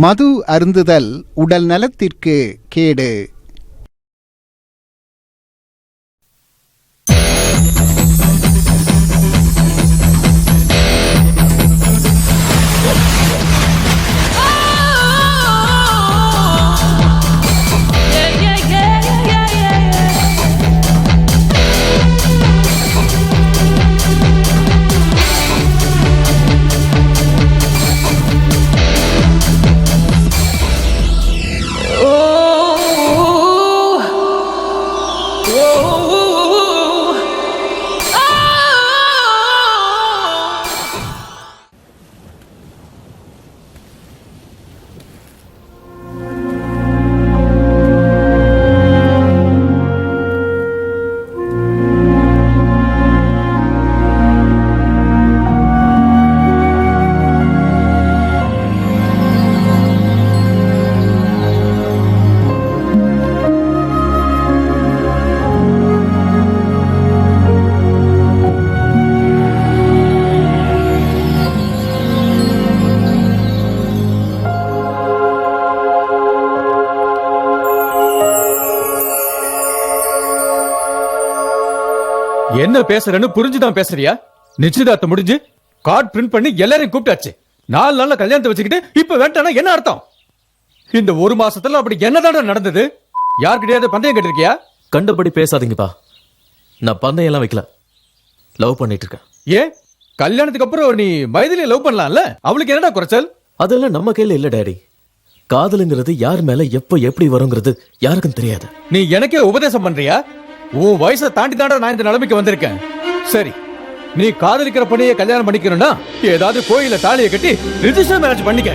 மது அருந்துதல் உடல் நலத்திற்கு கேடு. என்ன பேசுறேன்னு புரிஞ்சுதான் பேசுறியா? நிச்சயதார்த்தம் முடிஞ்சு கார்டு பிரிண்ட் பண்ணி எல்லாரையும் கூப்பிட்டாச்சு. 4 நாள்ல கல்யாணத்தை வச்சுக்கிட்டு இப்ப வேண்டானா என்ன அர்த்தம்? இந்த 1 மாசத்துல அப்படி என்னதான் நடந்தது? யாருக்கிட்டயாவது பந்தயம் கேட்டிருக்கியா? கண்டபடி பேசாதீங்கப்பா. நான் பந்தயம் எல்லாம் வைக்கல, லவ் பண்ணிட்டு இருக்கேன். ஏன் கல்யாணத்துக்கு அப்புறம் நீ மைதிலியை லவ் பண்ணலாம்ல? அவளுக்கு என்னடா குறைச்சல்? அதெல்லாம் நம்ம கையில இல்ல டாடி. காதலுங்கிறது யார் மேல எப்ப எப்படி வருங்கிறது யாருக்கும் தெரியாது. நீ எனக்கே உபதேசம் பண்றியா? உன் வயசை தாண்டி தாண்டா நான் இந்த நிலைமைக்கு வந்திருக்கேன். சரி, நீ காதலிக்கிற பொண்ணையே கல்யாணம் பண்ணிக்கணும்னா ஏதாவது கோயில தாலியை கட்டி ரிஜிஸ்டர் மேரேஜ் பண்ணிக்க.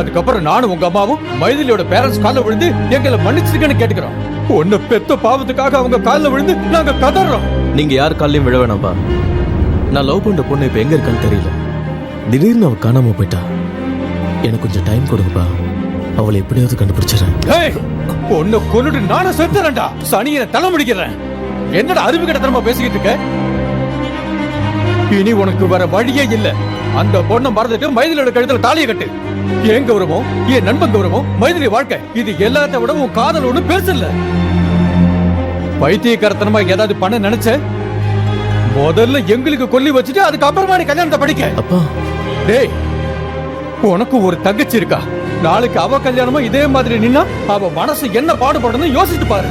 அதுக்கப்புறம் நானும் உங்க அம்மாவும் மைதிலியோட பேரண்ட்ஸ் காலில் விழுந்து எங்களை மன்னிச்சிருக்கேன்னு கேட்டுக்கிறோம். ஒன்னு பெத்த பாவத்துக்காக அவங்க காலில் விழுந்து நாங்க கதறோம். நீங்க யார் காலையும் விழ வேணாம்பா. நான் லவ் பண்ற பொண்ணு இப்ப எங்க இருக்கான்னு தெரியல. திடீர்னு அவ காணாம போயிட்டா. எனக்கு கொஞ்சம் டைம் கொடுங்கப்பா. அவளை எப்படியாவது கண்டுபிடிச்சிடறேன். பொண்ணு கொன்னுட்டு நானும் செத்துறேன்டா. சனியை தலை முடிக்கிறேன். என்னடா அறிவு கிடத்தனமா பேசிக்கிட்டு இருக்க? இனி உனக்கு வர வழியே இல்ல. அந்த பொண்ணை மறந்துட்டு மைதிலியோட கழுத்துல தாலியை கட்டு. என் கௌரவம், என் நண்பன் கௌரவம், மைதிலி வாழ்க்கை, இது எல்லாத்த விட உன் காதல் ஒண்ணு பெருசு இல்ல. பைத்தியக்காரத்தனமா ஏதாவது பண்ண நினைச்ச முதல்ல எங்களுக்கு கொல்லி வச்சுட்டு அதுக்கப்புறமா நீ கல்யாணத்தை படிக்க. அப்பா, டேய், உனக்கு ஒரு தங்கச்சி இருக்கா? நாளைக்கு அவ கல்யாணமும் இதே மாதிரி நின்னா அவ மனசு என்ன பாடுபடணும் யோசிச்சு பாரு.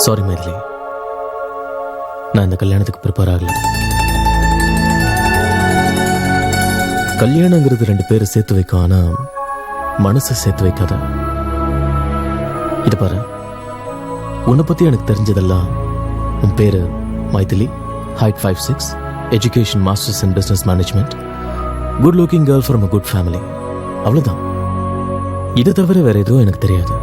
சாரி மைதிலி, நான் இந்த கல்யாணத்துக்கு ப்ரிப்பேர் ஆகல. கல்யாணங்கிறது 2 பேரை சேர்த்து வைக்கும், ஆனா மனசை சேர்த்து வைக்காத. இது பாரு, உன்னை பத்தி எனக்கு தெரிஞ்சதெல்லாம் உன் பேரு Maithili, height 5'6", education masters in business management, good looking girl from a good family. அவ்வளவுதான். இதை தவிர வேற எதுவும் எனக்கு தெரியாது.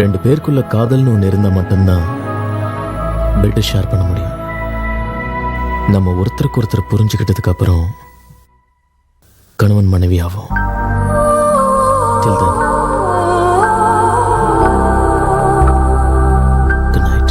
2 பேருக்குள்ள காதல்னு ஒன்று இருந்தா மட்டும்தான் பெட்டை ஷேர் பண்ண முடியும். நம்ம ஒருத்தருக்கு ஒருத்தர் புரிஞ்சுக்கிட்டதுக்கு அப்புறம் கணவன் மனைவி ஆகும். Till then, good night.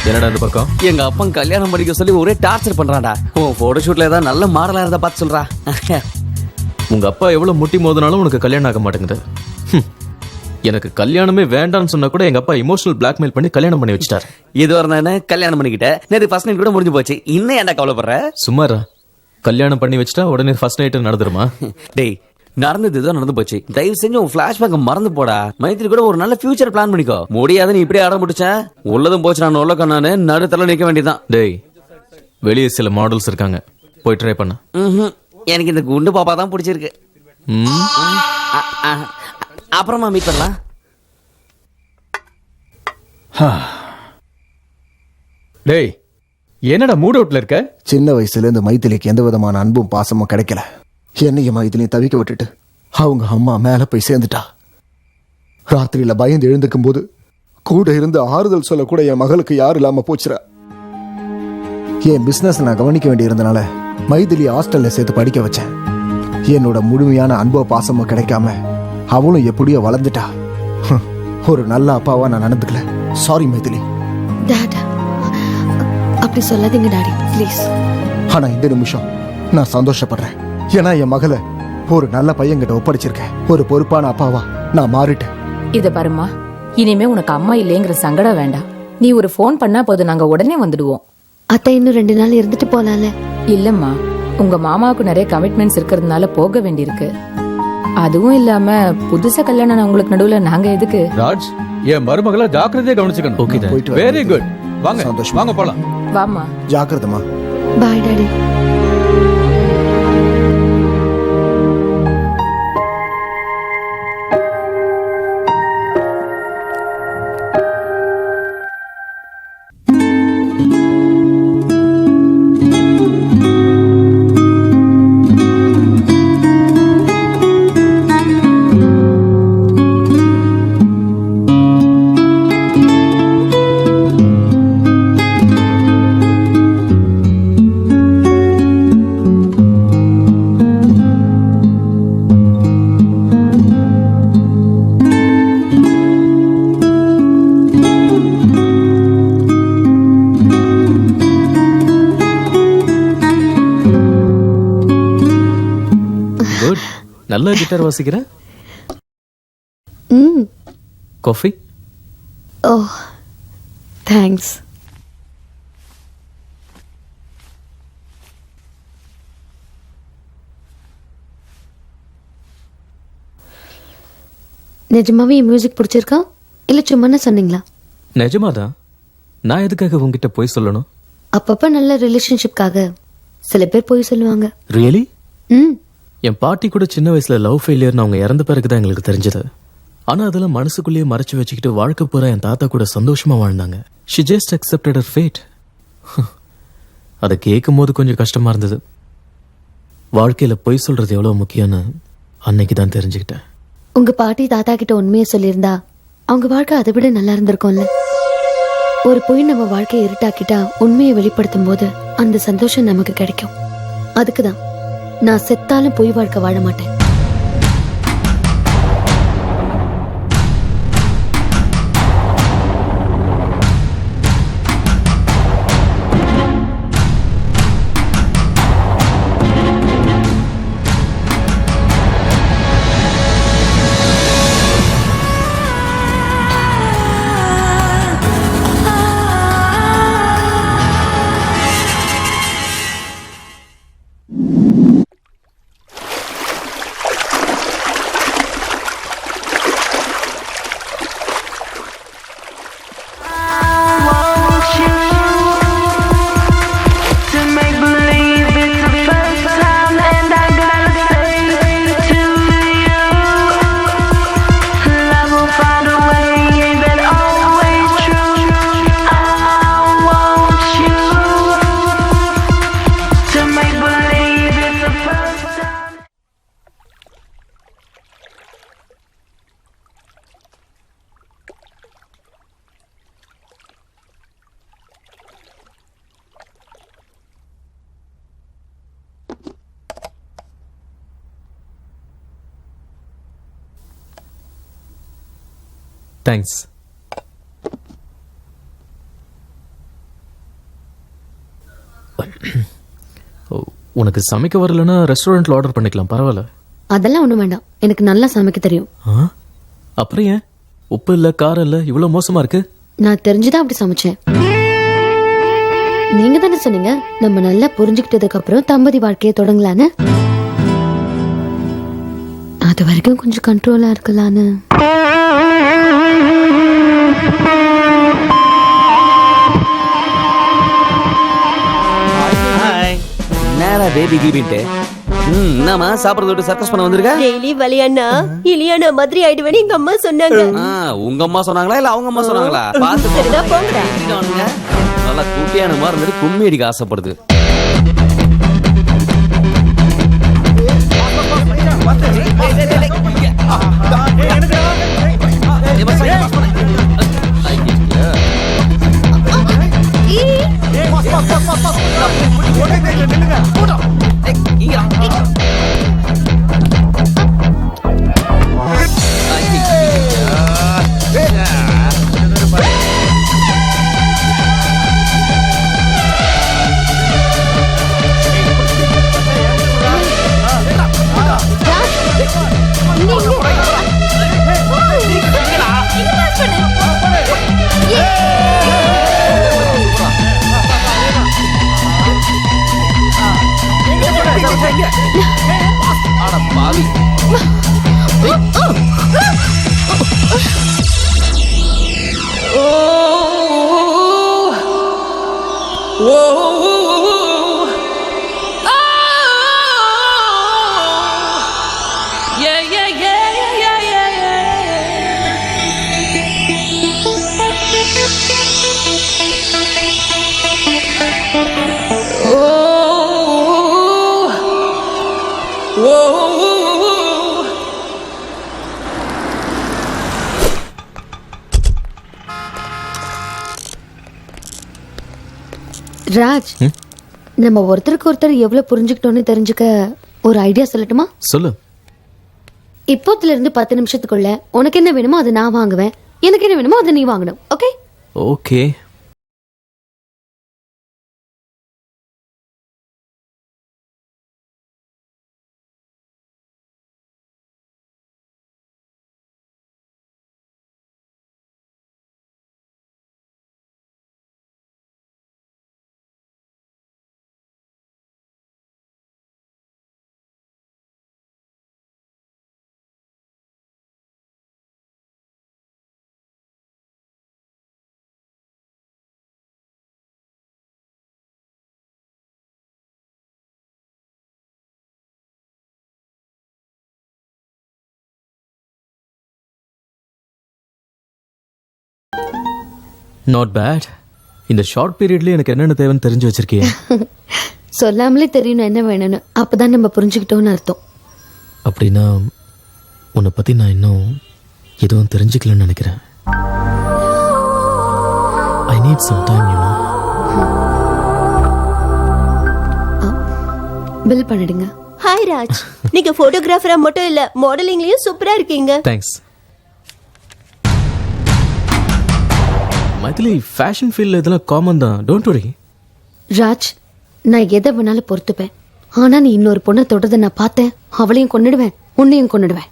என்னடா இந்த பக்கம்? எங்க அப்பா கல்யாணம் பண்ணிக்க சொல்லி ஒரே டார்ச்சர் பண்றான்டா. உன் போட்டோ ஷூட்ல ஏதாவது நல்ல மாடலா இருந்தா பார்த்து சொல்றா. உங்க அப்பா எவ்வளவு முட்டி மோதினாலும் உனக்கு கல்யாணம் ஆக மாட்டேங்குது. எனக்கு கல்யாணமே வேண்டாம்னு சொன்னா கூட எங்க அப்பா இமோஷனல் பிளாக்மெயில் பண்ணி கல்யாணம் பண்ணி வச்சிட்டார். இது வரணும் என்ன கல்யாணம் பண்ணிக்கிட்டேன். நேற்று ஃபர்ஸ்ட் நைட் கூட முடிஞ்சு போச்சு. இன்னும் ஏன்டா கவலைப்படுற? சும்மாரா, கல்யாணம் பண்ணி வச்சிட்டா உடனே ஃபர்ஸ்ட் நைட் நடந்துருமா? டேய், நடந்தது தான் நடந்து போச்சு. தயவு செஞ்சு உன் பிளாஷ்பேக் மறந்து போடா. மைத்திரி கூட ஒரு நல்ல ஃபியூச்சர் பிளான் பண்ணிக்கோ. முடியாத நீ இப்படியே ஆட முடிச்சேன். உள்ளதும் போச்சு, நான் உள்ள கண்ணானு நடுத்தல நிக்க வேண்டியதான். டேய், வெளியே சில மாடல்ஸ் இருக்காங்க, போய் ட்ரை பண்ண. எனக்கு இந்த குண்டு பாப்பா தான் பிடிச்சிருக்கு. அப்புறமா மீட் பண்ணலாம். டேய், என்னடா மூட் அவுட்ல இருக்க? சின்ன வயசுல இருந்து மைதிலிக்கு எந்த விதமான அன்பும் பாசமும் கிடைக்கல. என்னையும் மைதிலியும் தவிக்க விட்டுட்டு அவங்க அம்மா மேல போய் சேர்ந்துட்டா. ராத்திரியில பயந்து எழுந்துக்கும் போது கூட இருந்து ஆறுதல் சொல்ல கூட என் மகளுக்கு யாரும் இல்லாம போச்சுற. என் பிசினஸ் நான் கவனிக்க வேண்டி இருந்தனால மைதிலி ஹாஸ்டல்ல சேர்த்து படிக்க வச்சேன். என்னோட முழுமையான அன்போ பாசமோ கிடைக்காம அவளும் எப்படியோ வளர்ந்துட்டா. ஒரு நல்ல அப்பாவா நான் நடந்துக்கல. சாரி மைதிலி. டாட், அப்படி சொல்லாதீங்க டாடி, ப்ளீஸ். ஆனா இந்த நிமிஷம் நான் சந்தோஷப்படுறேன். ஏன்னா என் மகளை ஒரு நல்ல பையன்கிட்ட ஒப்படைச்சிருக்கேன். ஒரு பொறுப்பான அப்பாவா நான் மாறிட்டேன். இத பாருமா, இனிமே உனக்கு அம்மா இல்லைங்கிற சங்கடம் வேண்டாம். நீ ஒரு ஃபோன் பண்ணா போது நாங்க உடனே வந்துடுவோம். அத்தை இன்னும் 2 நாள் இருந்துட்டு போலாம்ல? இல்லம்மா, உங்க மாமாவுக்கு நிறைய கமிட்மெண்ட்ஸ் இருக்கிறதுனால போக வேண்டியிருக்கு. அதுவும் இல்லாம புதுசா கல்யாணம் உங்களுக்கு நடுவுல நாங்க எதுக்கு? ராஜ், என் மருமகளை ஜாக்கிரதையா கவனிச்சுக்கணும். ஓகே தான். போயிட்டு வரேன். Very good. வாங்க சந்தோஷம். வாங்க போலாம். வாமா. ஜாக்கிரதமா. Bye daddy. நல்ல கிட்டார் வாசிக்கிற. காஃபி? Oh, thanks. நிஜமாவே மியூசிக் பிடிச்சிருக்கா இல்ல சும்மா சொன்னீங்களா? நிஜமாதான். நான் எதுக்காக உங்ககிட்ட போய் சொல்லணும்? அப்பப்ப நல்ல ரிலேஷன்ஷிப்காக சில பேர் போய் சொல்லுவாங்க. ரியலி? ம் என் பாட்டி கூட சின்ன வயசுல லவ் ஃபெயிலியர்னு அவங்க இறந்த பிறகுதான் எங்களுக்கு தெரிஞ்சது. ஆனா அதெல்லாம் மனசுக்குள்ளேயே மறைச்சு வச்சுக்கிட்டு வாழ்க்கை பூரா என் தாத்தா கூட சந்தோஷமா வாழ்ந்தாங்க. She just accepted her fate. அதை கேட்கும் போது கொஞ்சம் கஷ்டமா இருந்தது. வாழ்க்கையில பொய் சொல்றது எவ்வளவு முக்கியம்னு அன்னைக்கு தான் தெரிஞ்சுக்கிட்டேன். உங்க பாட்டி தாத்தா கிட்ட உண்மையை சொல்லியிருந்தா அவங்க வாழ்க்கை அதை விட நல்லா இருந்திருக்கும்ல. ஒரு பொய் நம்ம வாழ்க்கையை இருட்டாக்கிட்டா உண்மையை வெளிப்படுத்தும் போது அந்த சந்தோஷம் நமக்கு கிடைக்கும். அதுக்குதான் நான் செத்தாலும் பொய் வாழ்க்கை வாழ மாட்டேன். தேங்க்ஸ். உனக்கு சமைக்க வரலன்னா ரெஸ்டாரண்ட்ல ஆர்டர் பண்ணிக்கலாம், பரவாயில்ல. அதெல்லாம் ஒண்ணும் வேண்டாம், எனக்கு நல்லா சமைக்க தெரியும். அப்புறம் ஏன் உப்பு இல்ல காரம் இல்ல இவ்வளவு மோசமா இருக்கு? நான் தெரிஞ்சுதான் அப்படி சமைச்சேன். நீங்க தானே சொன்னீங்க நம்ம நல்லா புரிஞ்சுக்கிட்டதுக்கு அப்புறம் தம்பதி வாழ்க்கையை தொடங்கலான்னு. அது வரைக்கும் கொஞ்சம் கண்ட்ரோலா இருக்கலான்னு. என்னடா பேபி கீபின்ட்டு என்னம்மா சாப்பிடறத விட்டு சர்க்கஸ் பண்ண வந்திருக்க? டெய்லி வலியானா இலியானா மாதிரி ஆயிடுவேன்னு எங்க அம்மா சொன்னாங்க. உங்க அம்மா சொன்னாங்களா இல்ல அவங்க அம்மா சொன்னாங்களா? பாத்து சரிடா போங்கடா. நல்லா குட்டியான மாதிரி இருந்துட்டு கும்மி அடிக்க ஆசைப்படுது. ராஜ், நம்ம ஒருத்தருக்கு ஒருத்தர் எவ்வளவு புரிஞ்சுக்கிட்டோம்னு தெரிஞ்சுக்க ஒரு ஐடியா சொல்லட்டுமா? சொல்லு. இப்போத்துல இருந்து 10 நிமிஷத்துக்குள்ள உனக்கு என்ன வேணுமோ அதை நான் வாங்குவேன், எனக்கு என்ன வேணுமோ அதை நீ வாங்கணும். ஓகே? ஓகே. Not bad. இந்த ஷார்ட் பீரியட்ல எனக்கு என்னென்ன தேவைன்னு தெரிஞ்சு வச்சிருக்கீங்க. சொல்லாமலே தெரியணும் என்ன வேணும்னு. அப்பதான் நம்ம புரிஞ்சுக்கிட்டோம்னு அர்த்தம். அப்படின்னா உன்னை பத்தி நான் இன்னும் எதுவும் தெரிஞ்சுக்கலன்னு நினைக்கிறேன். I need some time, you know. Bill பண்ணிடுங்க. ஹாய் ராஜ், நீங்க போட்டோகிராஃபரா மட்டும் இல்ல மாடலிங்லயும் சூப்பரா இருக்கீங்க. தேங்க்ஸ். மைதிலி, ஃபேஷன் ஃபீல்ட்ல இதெல்லாம் காமன் தான். Don't worry. ராஜ், நான் எதை வேணாலும் பொறுத்துப்பேன். ஆனா நீ இன்னொரு பொண்ணை தொடர்ந்து நான் பார்த்தேன், அவளையும் கொன்னுடுவேன், உன்னையும் கொன்னுடுவேன்.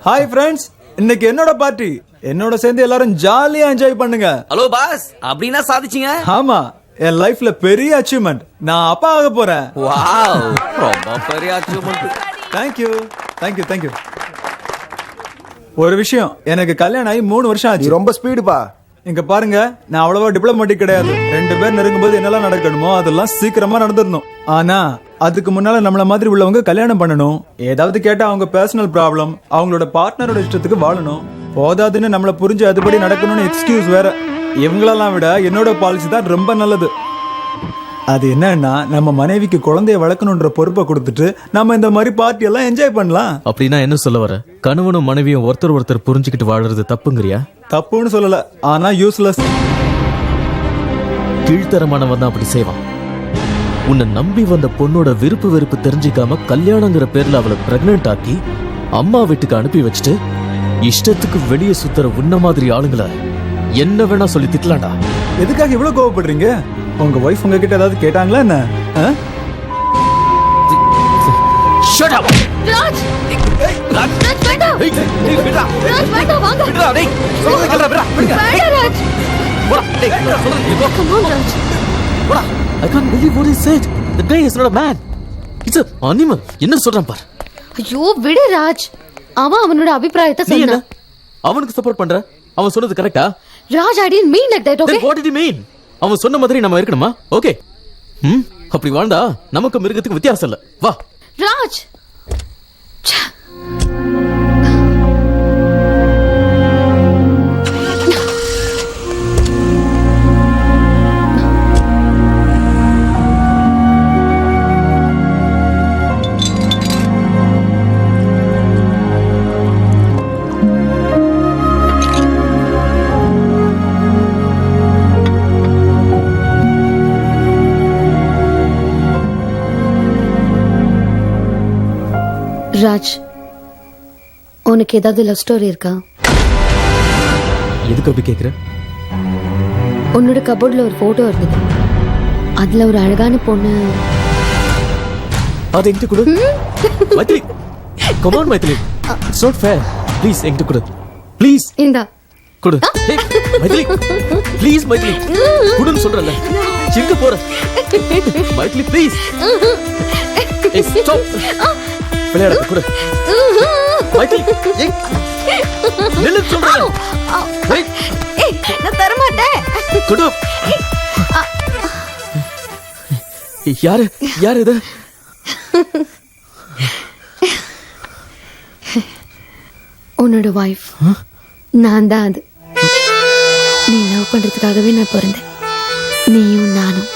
ஹாய் ஃப்ரெண்ட்ஸ், இன்னைக்கு என்னோட பார்ட்டி. என்னோட சேர்ந்து எல்லாரும் ஜாலியா என்ஜாய் பண்ணுங்க. ஹலோ பாஸ், அப்படின்னா சாதிச்சீங்க? ஆமா, என் லைஃப்ல பெரிய அச்சீவ்மெண்ட். நான் அப்பா ஆக போறேன். வாவ், ரொம்ப பெரிய அச்சீவ்மெண்ட். Thank you thank you thank you. ஒரு விஷயம், எனக்கு கல்யாணம் ஆகி 3 வருஷம் நீ ஆச்சு. ரொம்ப ஸ்பீடுப்பா. இங்க பாருங்க, நான் அவ்வளவா டிப்ளமேட்டிக் கிடையாது. 2 பேர் நெருங்கும்போது என்னெல்லாம் நடக்கணுமோ அதெல்லாம் சீக்கிரமா நடந்துடணும். ஆனா அதுக்கு முன்னால நம்மள மாதிரி உள்ளவங்க கல்யாணம் பண்ணணும். ஏதாவது கேட்டா அவங்க பர்சனல் ப்ராப்ளம், அவங்களோட பார்ட்னரோட இஷ்டத்துக்கு வாழணும். போதாதுன்னு நம்மள புரிஞ்சு அதுபடி நடக்கணும்னு எக்ஸ்கியூஸ் வேற. இவங்களெல்லாம் விட என்னோட பாலிசி தான் ரொம்ப நல்லது. அது என்னன்னா, நம்ம மனைவிக்கு குழந்தைய வளர்க்கணுன்ற பொறுப்பை கொடுத்துட்டு நம்ம இந்த மாதிரி பார்ட்டி எல்லாம் என்ஜாய் பண்ணலாம். அப்படின்னா என்ன சொல்ல வர? கணவனும் மனைவியும் ஒருத்தர் புரிஞ்சுக்கிட்டு வாழறது தப்புங்கிறியா? தப்புன்னு சொல்லல, ஆனா யூஸ்லெஸ். கீழ்த்தரமானவன் தான் அப்படி செய்வான். உன்னை நம்பி வந்த பொண்ணோட விருப்பு வெறுப்பு தெரிஞ்சுக்காம கல்யாணங்கிற பேர்ல அவளை பிரெக்னென்ட் ஆக்கி அம்மா வீட்டுக்கு அனுப்பி வச்சுட்டு இஷ்டத்துக்கு வெளியே சுத்துற உன்ன மாதிரி ஆளுங்களை என்ன வேணா சொல்லி திட்டலாம்டா. எதுக்காக இவ்வளவு கோவப்படுறீங்க? உங்க வைஃப் உங்ககிட்ட ஏதாவது கேட்டாங்களா என்ன? Shut up! ராஜ்! ராஜ் வேண்டாம்! ராஜ் வேண்டாம், வாங்க! வேண்டாம் Raj! Come on, Raj. I can't believe what he said. The guy is not a man. It's an animal. என்ன சொல்றான் பார். ஐயோ விடு ராஜ். அவன் அவனோட அபிப்பிராயத்தை நீ என்ன சொன்னான். அவனுக்கு சப்போர்ட் பண்ற? அவன் சொன்னது கரெக்ட்டா? Raj, I didn't mean like that, okay? Then what did he mean? அவன் சொன்ன மாதிரி நம்ம இருக்கணுமா? ஓகே. அப்படி வாழ்ந்தா நமக்கு மிருகத்துக்கு வித்தியாசம் இல்ல. வா ராஜ். ராஜ், உனக்கு ஏதாவது லவ் ஸ்டோரி இருக்கா? எதுக்கு அப்படி கேக்குற? உன்னோட கபோர்ட்ல ஒரு போட்டோ இருந்தது. அதுல ஒரு அழகான பொண்ணு. அது என்கிட்ட கொடு. Maithili, come on Maithili. It's not fair. Please என்கிட்ட கொடு. Please. இந்தா. கொடு. Hey, மைதிலி. Please மைதிலி. கொடுன்னு சொல்றல. எங்க போற? மைதிலி ப்ளீஸ். Hey, stop. விளையாடு கொடு. மைதிலி. நில்லு சொல்றேன். நான் தர மாட்டேன். கொடு. யாரு இது? உன்னோட வைஃப். நான் தான் அது. நீ லவ் பண்றதுக்காகவே நான் பிறந்தேன். நீயும் நானும்.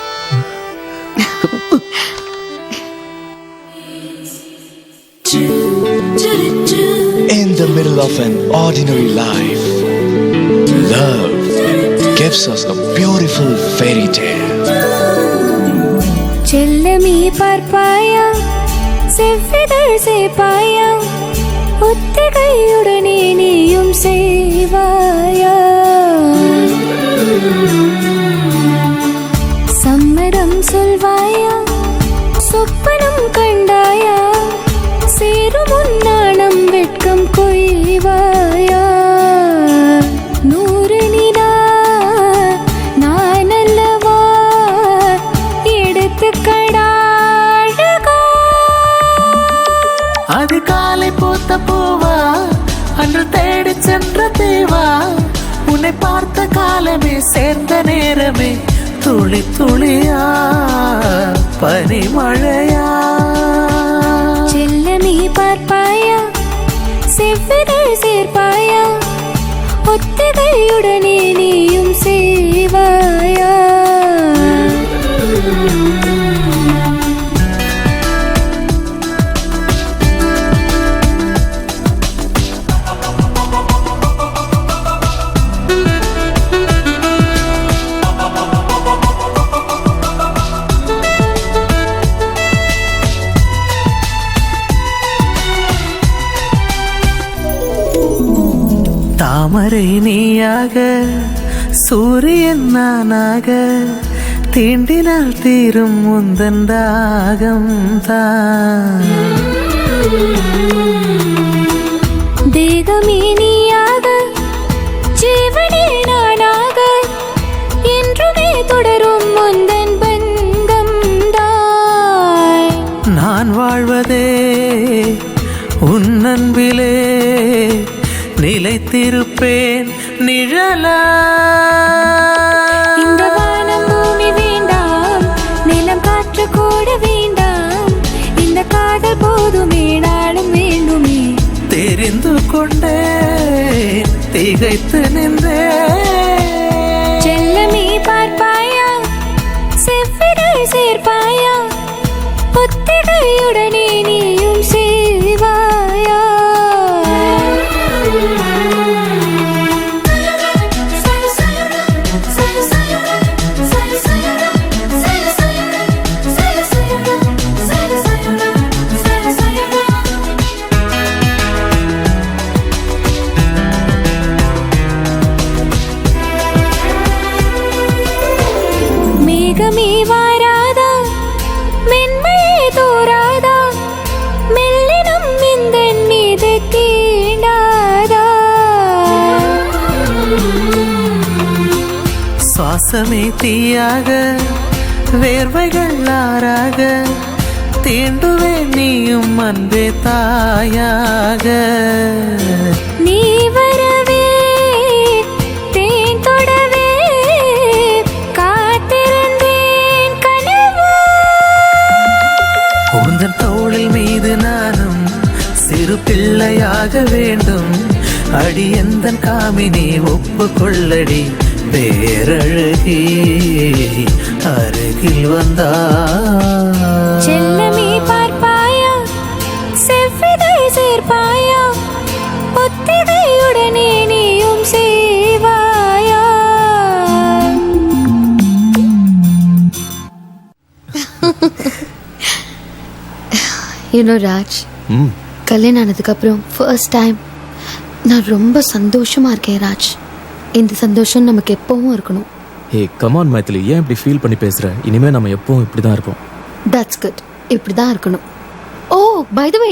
In the middle of an ordinary life, love gives us a beautiful fairy tale. செல்லமே பார்ப்பாயா, செவ்விதழ் சேப்பாயா, ஒத்திகையுடனே நீயும் செய்வாயா, சம்மதம் சொல்வாயா, சொப்பனம் கண்டாயா, சேரும் உன்னாணம் வெட்கம் கொய்வாயா, 100 நிலா நான் அல்லவா எடுத்துக்கடா. உன்னை பார்த்த காலமே சேர்ந்த நேரமே துளி துளியா பனிமழையா செல்லமே பார்ப்பாயா செவ்விதழ் சேர்ப்பாயா ஒத்திகையுடனே நீயும் சேவாயா தாமரை நீயாக சூரியன் நானாக தீண்டினால் தீரும் முந்தன் தாகம் தான் தேகமே நீயாக ஜீவனே நானாக என்றுமே தொடரும் முந்தன் பந்தம் தான் நான் வாழ்வதே உன் அன்பிலே நிலைத்திருப்பேன் நிழலா இந்த வானம் பூமி வேண்டாம் நிலம் காற்று கூட வேண்டாம் இந்த காதல் போதுமே நாளும் வேண்டுமே தெரிந்து கொண்டே திகைத்து நின்றே செல்லமே பார்ப்பாயா செவ்விதழ் சேர்ப்பாயா ஒத்திகையுடனே நீயும் சேவாயா மேகமே வாராதா மென்மையே தோராதா மெல்லினம் இந்த மீது தீண்டாதா சுவாசமே தீயாக வேர்வைகள் ஆறாக தீண்டுவே நீயும் அன்பே தாயாக நீ வரவே தேன் தொடவே காத்திருந்தேன் கனவா உந்தன் தோளில் மீது நானும் சிறு பிள்ளையாக வேண்டும் அடி எந்தன் காமினி ஒப்புக்கொள்ளடி பேரழகி அருகில் வந்தா செல்லமே பார்ப்பாயா செவ்விதழ் சேர்ப்பாயா ஒத்திகையுடனே நீயும் சேவாயா ராஜ் கல்யாணம் ஆனதுக்கு அப்புறம் ஃபர்ஸ்ட் டைம் நான் ரொம்ப சந்தோஷமா இருக்கேன் ராஜ். இந்த சந்தோஷம் நமக்கு எப்பவும் இருக்கணும். ஏய் கமான் மைத்திலி, ஏன் இப்படி ஃபீல் பண்ணி பேசுற? இனிமே நம்ம எப்பவும் இப்படி தான் இருப்போம். That's good. இப்படி தான் இருக்கணும். ஓ பை த வே,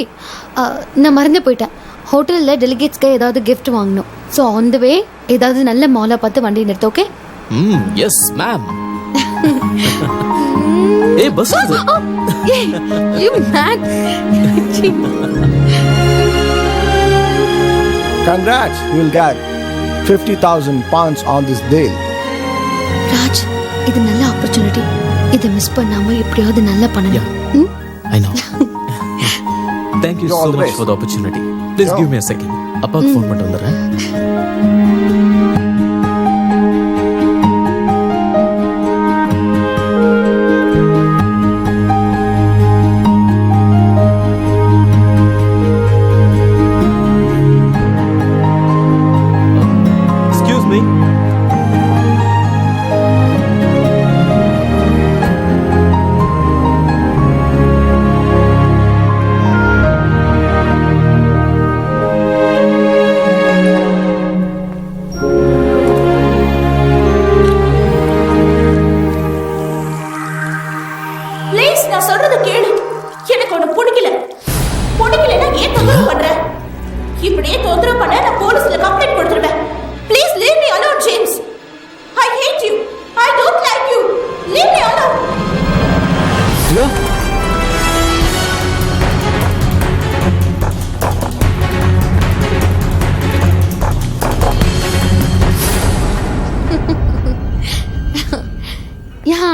நான் மறந்து போயிட்டேன். ஹோட்டலில் டெலிகேட்ஸ்க்கு ஏதாவது கிஃப்ட் வாங்கணும். ஸோ ஆன் த வே ஏதாவது நல்ல மாலாக பார்த்து வண்டி நிறுத்த. ஓகே? Yes ma'am. ஏய் bus you mad. Congrats, you'll get 50,000 pounds on this deal. Raj, இது நல்ல ஆப்பர்ச்சுனிட்டி. இதை மிஸ் பண்ணாம எப்படியாவது நல்லா பண்ணணும். I know. Thank you so much for the opportunity. Please give me a second. அப்பாக்கு ஃபோன் பண்ணிட்டு வந்துடுறேன்.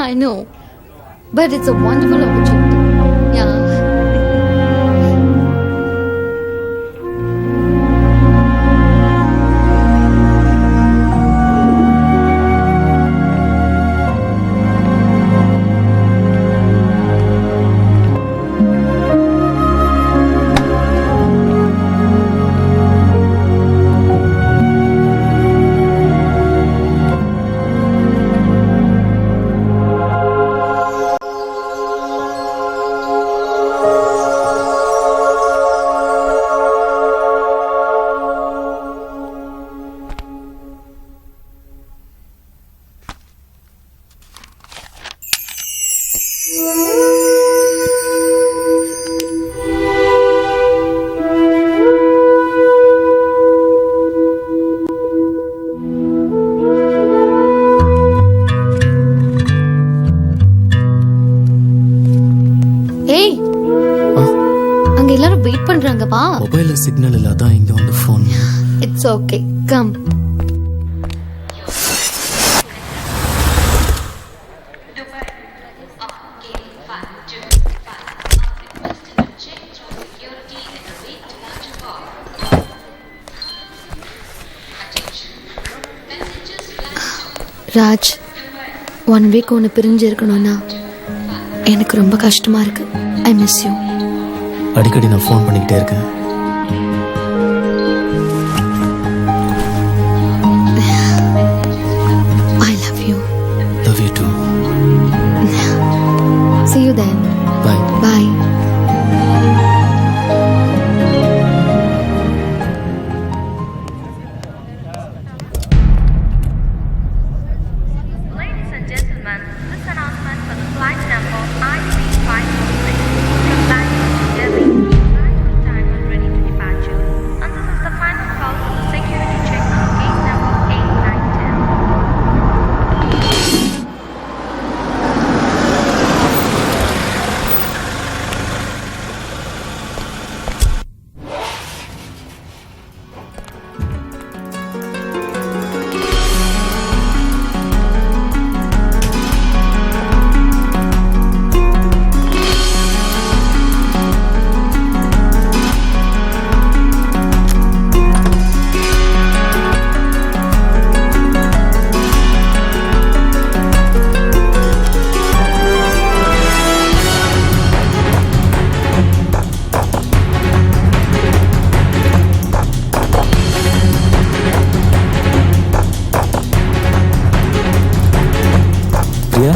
I know. But it's a wonderful opportunity. Yeah. Hey. அங்க எல்லாரும் வெயிட் பண்றாங்க வா. மொபைல்ல சிக்னல் இல்ல, அதான் இங்க வந்து phone. It's okay. Come. Raj, 1 week ஒன்று பிரிஞ்சு இருக்கணும்னா எனக்கு ரொம்ப கஷ்டமா இருக்கு. I miss you. அடிக்கடி நான் ஃபோன் பண்ணிக்கிட்டே இருக்கேன். I love you. Love you too. See you then. Bye. Bye. Ladies and gentlemen, this announcement for the flight number IC546 from Bangalore to Delhi. Flight on time and ready to departure. And this is the final call for the security check on gate number 8910. Priya,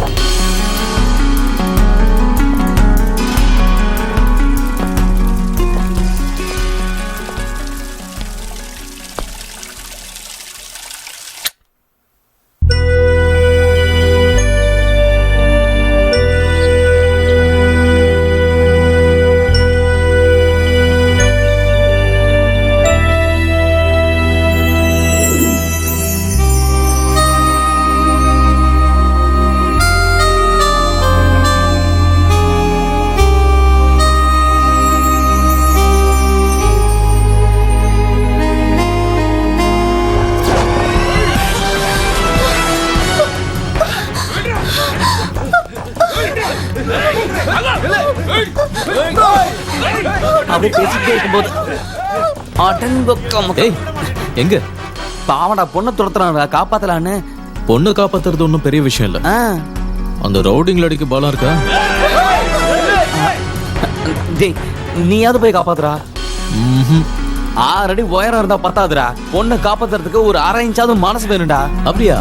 அப்படியே பேசிக்கிட்டே இருக்கும்போது அடங்கொக்கம். ஏய் எங்க பாவடா பொண்ணை துரத்துறான்டா, காப்பாத்தலான்னு. பொண்ணு காப்பாத்துறது ஒன்றும் பெரிய விஷயம் இல்ல. ஆ. அந்த ரவுடிங்ல அடிக்க பலம் இருக்கா? டேய், நீயாவது போய் காப்பாத்துறா. ம்ஹும். 6 அடி உயரம் இருந்தா பத்தாதுடா, பொண்ணை காப்பாத்துறதுக்கு ஒரு 1/2 இன்ச்சாவது மனசு வேணும்டா. அப்படியா?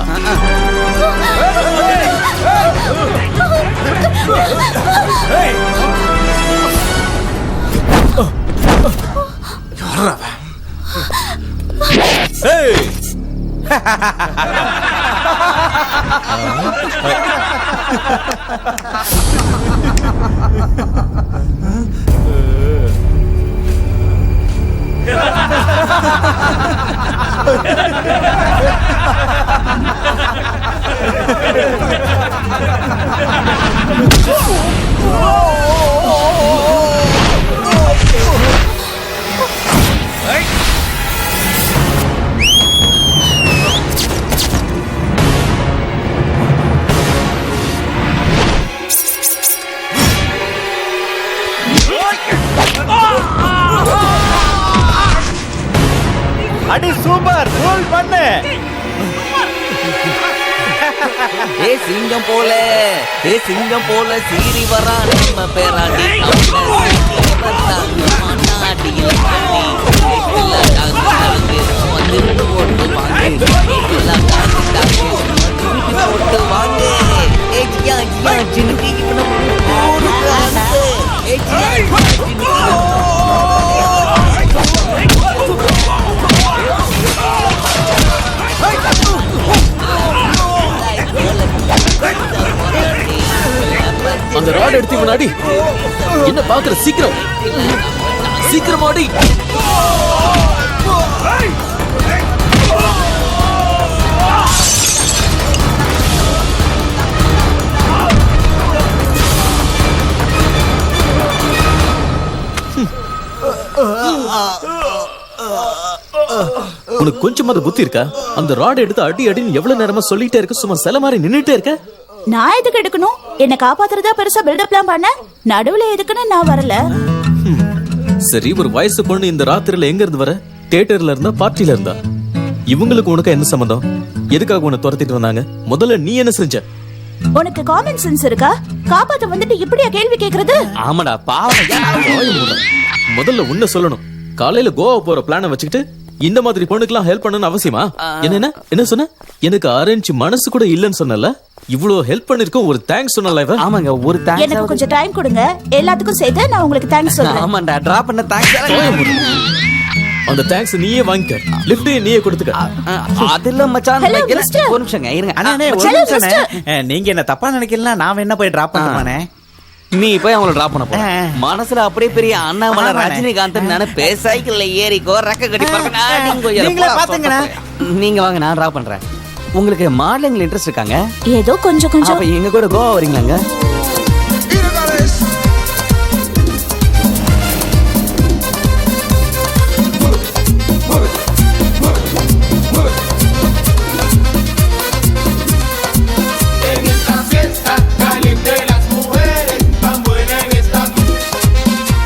அடி சூப்பர் ரோல் பண்ணு. ஏ சிங்கம் போல சீறி வரான் நம்ம பேராண்டி அந்த ராட் எடுத்து முன்னாடி என்ன பாக்குற? சீக்கிரம் சீக்கிரமாடி. உனக்கு கொஞ்சமாவது புத்தி இருக்கா? அந்த ராட் எடுத்து அடி அடின்னு எவ்வளவு நேரமா சொல்லிட்டே இருக்க, சும்மா சில மாதிரி நின்னுட்டே இருக்க. நான் எதுக்கு எடுக்கணும்? என்ன காப்பாத்துறதா பெருசா பில்டப்லாம் பண்ண, நடுவுல எதுக்குன்னு நான் வரல. சரி, ஒரு வயசு பொண்ணு இந்த ராத்திரில எங்க இருந்து வர? தியேட்டர்ல இருந்தா, பார்ட்டில இருந்தா? இவங்களுக்கு உனக்கு என்ன சம்பந்தம்? எதுக்காக உன்னை துரத்திட்டு வந்தாங்க? முதல்ல நீ என்ன செஞ்ச? உனக்கு காமன் சென்ஸ் இருக்கா? காப்பாத்த வந்துட்டு இப்படியா கேள்வி கேக்குறது? ஆமாடா பாவம். முதல்ல உன்ன சொல்லணும். காலையில கோவா போற பிளான வச்சுக்கிட்டு இந்த மாதிரி பொண்ணுக்கெல்லாம் ஹெல்ப் பண்ணணும்னு அவசியமா? என்ன சொன்ன? எனக்கு அரேஞ்ச் மனசு கூட இல்லன்னு சொன்னல. இவ்வளவு ஹெல்ப் பண்ணிருக்கோம், ஒரு தேங்க்ஸ் சொன்னல இவ. ஆமாங்க, ஒரு தேங்க்ஸ். எனக்கு கொஞ்சம் டைம் கொடுங்க, எல்லாத்துக்கும் சேர்த்து நான் உங்களுக்கு தேங்க்ஸ் சொல்றேன். ஆமாண்டா, டிராப் பண்ண தேங்க்ஸ். அந்த தேங்க்ஸ் நீயே வாங்கிக்க, லிஃப்ட் நீயே கொடுத்துக்க. அதில்ல மச்சான், Hello, mister. ஒரு நிமிஷங்க இருங்க. அண்ணே ஒரு Hello, நிமிஷம். mister. நீங்க என்ன தப்பா நினைக்கலாம், நான் வேணா போய் டிராப் பண்ணுவானே. நீ போய் அவங்கள டிராப் பண்ண போ. மனசுல அப்படியே பெரிய அண்ணாமலை ஆமாண்ணே. ரஜினிகாந்த் நினைப்பே. சைக்கிள்ல ஏறிக்கோ, ரெக்க கட்டி பறக்க. நீங்களே பாத்துங்கண்ணே. நீங்க வாங்க, நான் டிராப் பண்றேன். உங்களுக்கு மாடலிங்ல இன்ட்ரெஸ்ட் இருக்காங்க? ஏதோ கொஞ்சம் கொஞ்சம். அப்ப எங்க கூட கோவா வரீங்களாங்க?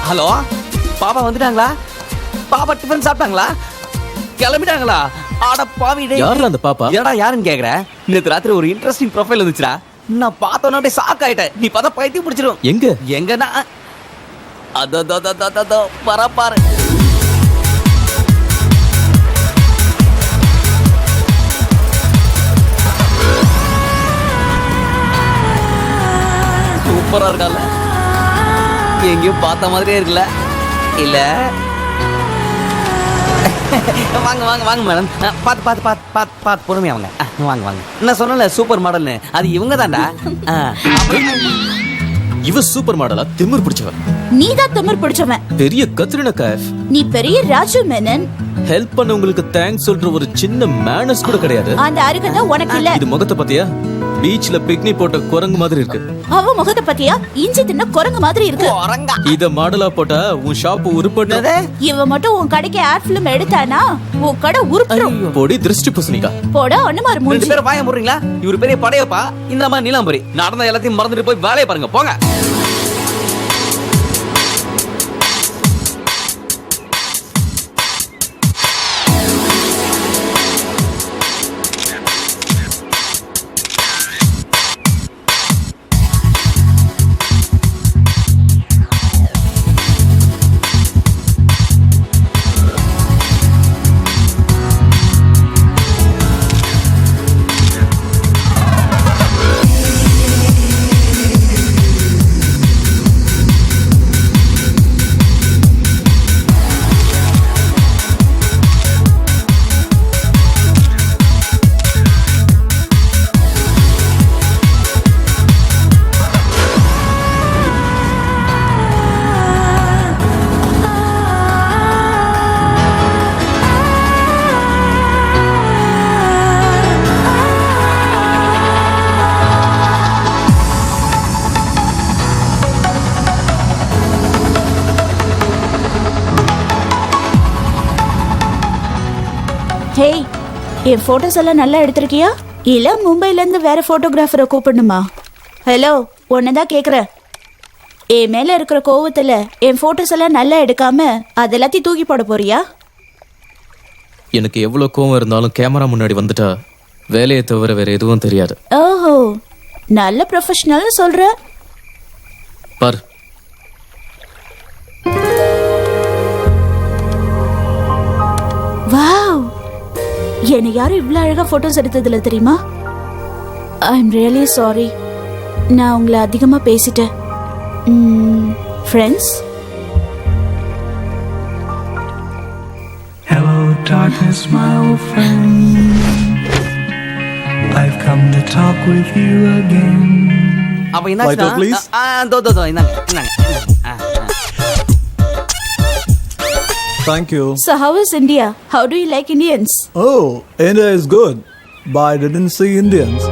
ஹலோ, பாப்பா வந்துட்டாங்களா? பாப்பா டிஃபன் சாப்பிட்டாங்களா? கிளம்பிட்டாங்களா? ஆட பாவி டேய். யாரா அந்த பாப்பா? ஏடா யாருன்னு கேக்குற? நேத்து ராத்திரி ஒரு இன்ட்ரெஸ்டிங் ப்ரொஃபைல் வந்துச்சுடா. நான் பார்த்தோன்னே அப்படியே ஷாக் ஆயிட்டேன். நீ பார்த்தா பைத்தியம் பிடிச்சிரும். எங்கன்னா அதோ பரப்பாரு. சூப்பரா இருக்கல, எங்கேயும் பார்த்த மாதிரியே இருக்குல்ல? இல்ல வாங்க வாங்க வாங்க மேடம், பார்த்து பார்த்து பார்த்து பார்த்து பார்த்து பொறுமையா வாங்க. வாங்க வாங்க. நான் சொன்னல சூப்பர் மாடல்னு, அது இவங்க தான்டா. இவ சூப்பர் மாடலா? திமிர் பிடிச்சவன். நீதான் திமிர் பிடிச்சவன். பெரிய கத்ரினா கைஃப். நீ பெரிய ராஜு மேனன். ஹெல்ப் பண்ண உங்களுக்கு தேங்க்ஸ் சொல்ற ஒரு சின்ன மேனர்ஸ் கூட கிடையாது. அந்த அருகதை உனக்கு இல்ல. இது முகத்தை பத்தியா? பீச்ல பிக்னிக் போட்ட குரங்கு மாதிரி இருக்கு. அவ முகத்தை பத்தியா? இஞ்சி தின்ன குரங்கு மாதிரி இருக்கு. இத மாடலா போட்டா உன் ஷாப் உருப்படாதே. இவ மட்டும் உன் கடைக்கு ஆட் ஃபிலிம் எடுத்தானா உன் கடை உருப்பிடும். பொடி திருஷ்டி பூசணிக்கா. போடா ஒண்ணு மாறு மூஞ்சி. ரெண்டு பேரும் வாய முறீங்களா? இவரு பெரிய படையப்பா, இந்த மாதிரி நீலாம்பரி. நடந்த எல்லாத்தையும் மறந்துட்டு போய் வேலையை பாருங்க, போங்க. ஹேய், என் போட்டோஸ் எல்லாம் நல்லா எடுத்திருக்கியா? இல்ல மும்பைல இருந்து வேற போட்டோகிராஃபரை கூப்பிடணுமா? ஹலோ, உன்னதான் கேக்குறேன். என் மேல இருக்கிற கோவத்துல என் போட்டோஸ் எல்லாம் நல்லா எடுக்காம அது எல்லாத்தையும் தூக்கி போட போறியா? எனக்கு எவ்வளவு கோவம் இருந்தாலும் கேமரா முன்னாடி வந்துட்டா வேலையை தவிர வேற எதுவும் தெரியாது. ஓஹோ, நல்ல ப்ரொஃபஷனல் சொல்ற. பார், வாவ், என்னை யாரும் இவ்வளவு அழகா போட்டோஸ் எடுத்ததில்ல தெரியுமா? ஐ எம் ரியலி சாரி, நான் உங்களை அதிகமா பேசிட்டேன். Friends, Hello darkness my old friend, I've come to talk with you again. அப்ப என்ன please. Thank you. so how is India? How do you like Indians? Oh, India is good, but I didn't see Indians.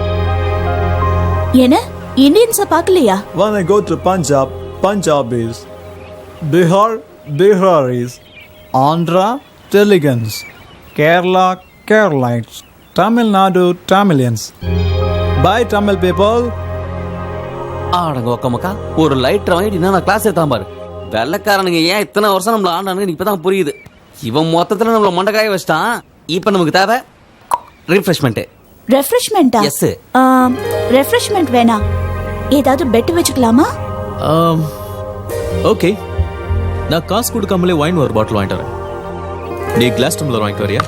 என்ன, இந்தியன்ஸை பார்க்கலையா? When I go to Punjab, Punjabis. Bihar, Biharis. Andhra, Teluguans. Kerala, Keralites. Tamil Nadu, Tamilians. Bye Tamil people. ஆடங்க ஒக்கமக்கா, ஒரு lighter வாங்கிட்டு நான் class எடுத்தான் பாரு. வெள்ளக்காரனுங்க ஏன் இத்தனை வருஷம் நம்மள ஆண்டானுங்க இப்பதான் புரியுது. இவன் மொத்தத்துல நம்மள மண்டக்காய வச்சிட்டான். இப்ப நமக்கு தேவை ரிஃப்ரெஷ்மெண்ட். ரெஃப்ரெஷ்மெண்டா? எஸ். ரெஃப்ரெஷ்மெண்ட் வேணா, ஏதாவது பெட் வச்சுக்கலாமா? ஓகே, நான் காசு கொடுக்காமலே வைன் ஒரு பாட்டில் வாங்கிட்டு வரேன். நீ கிளாஸ் டம்ளர் வாங்கிட்டு வரியா?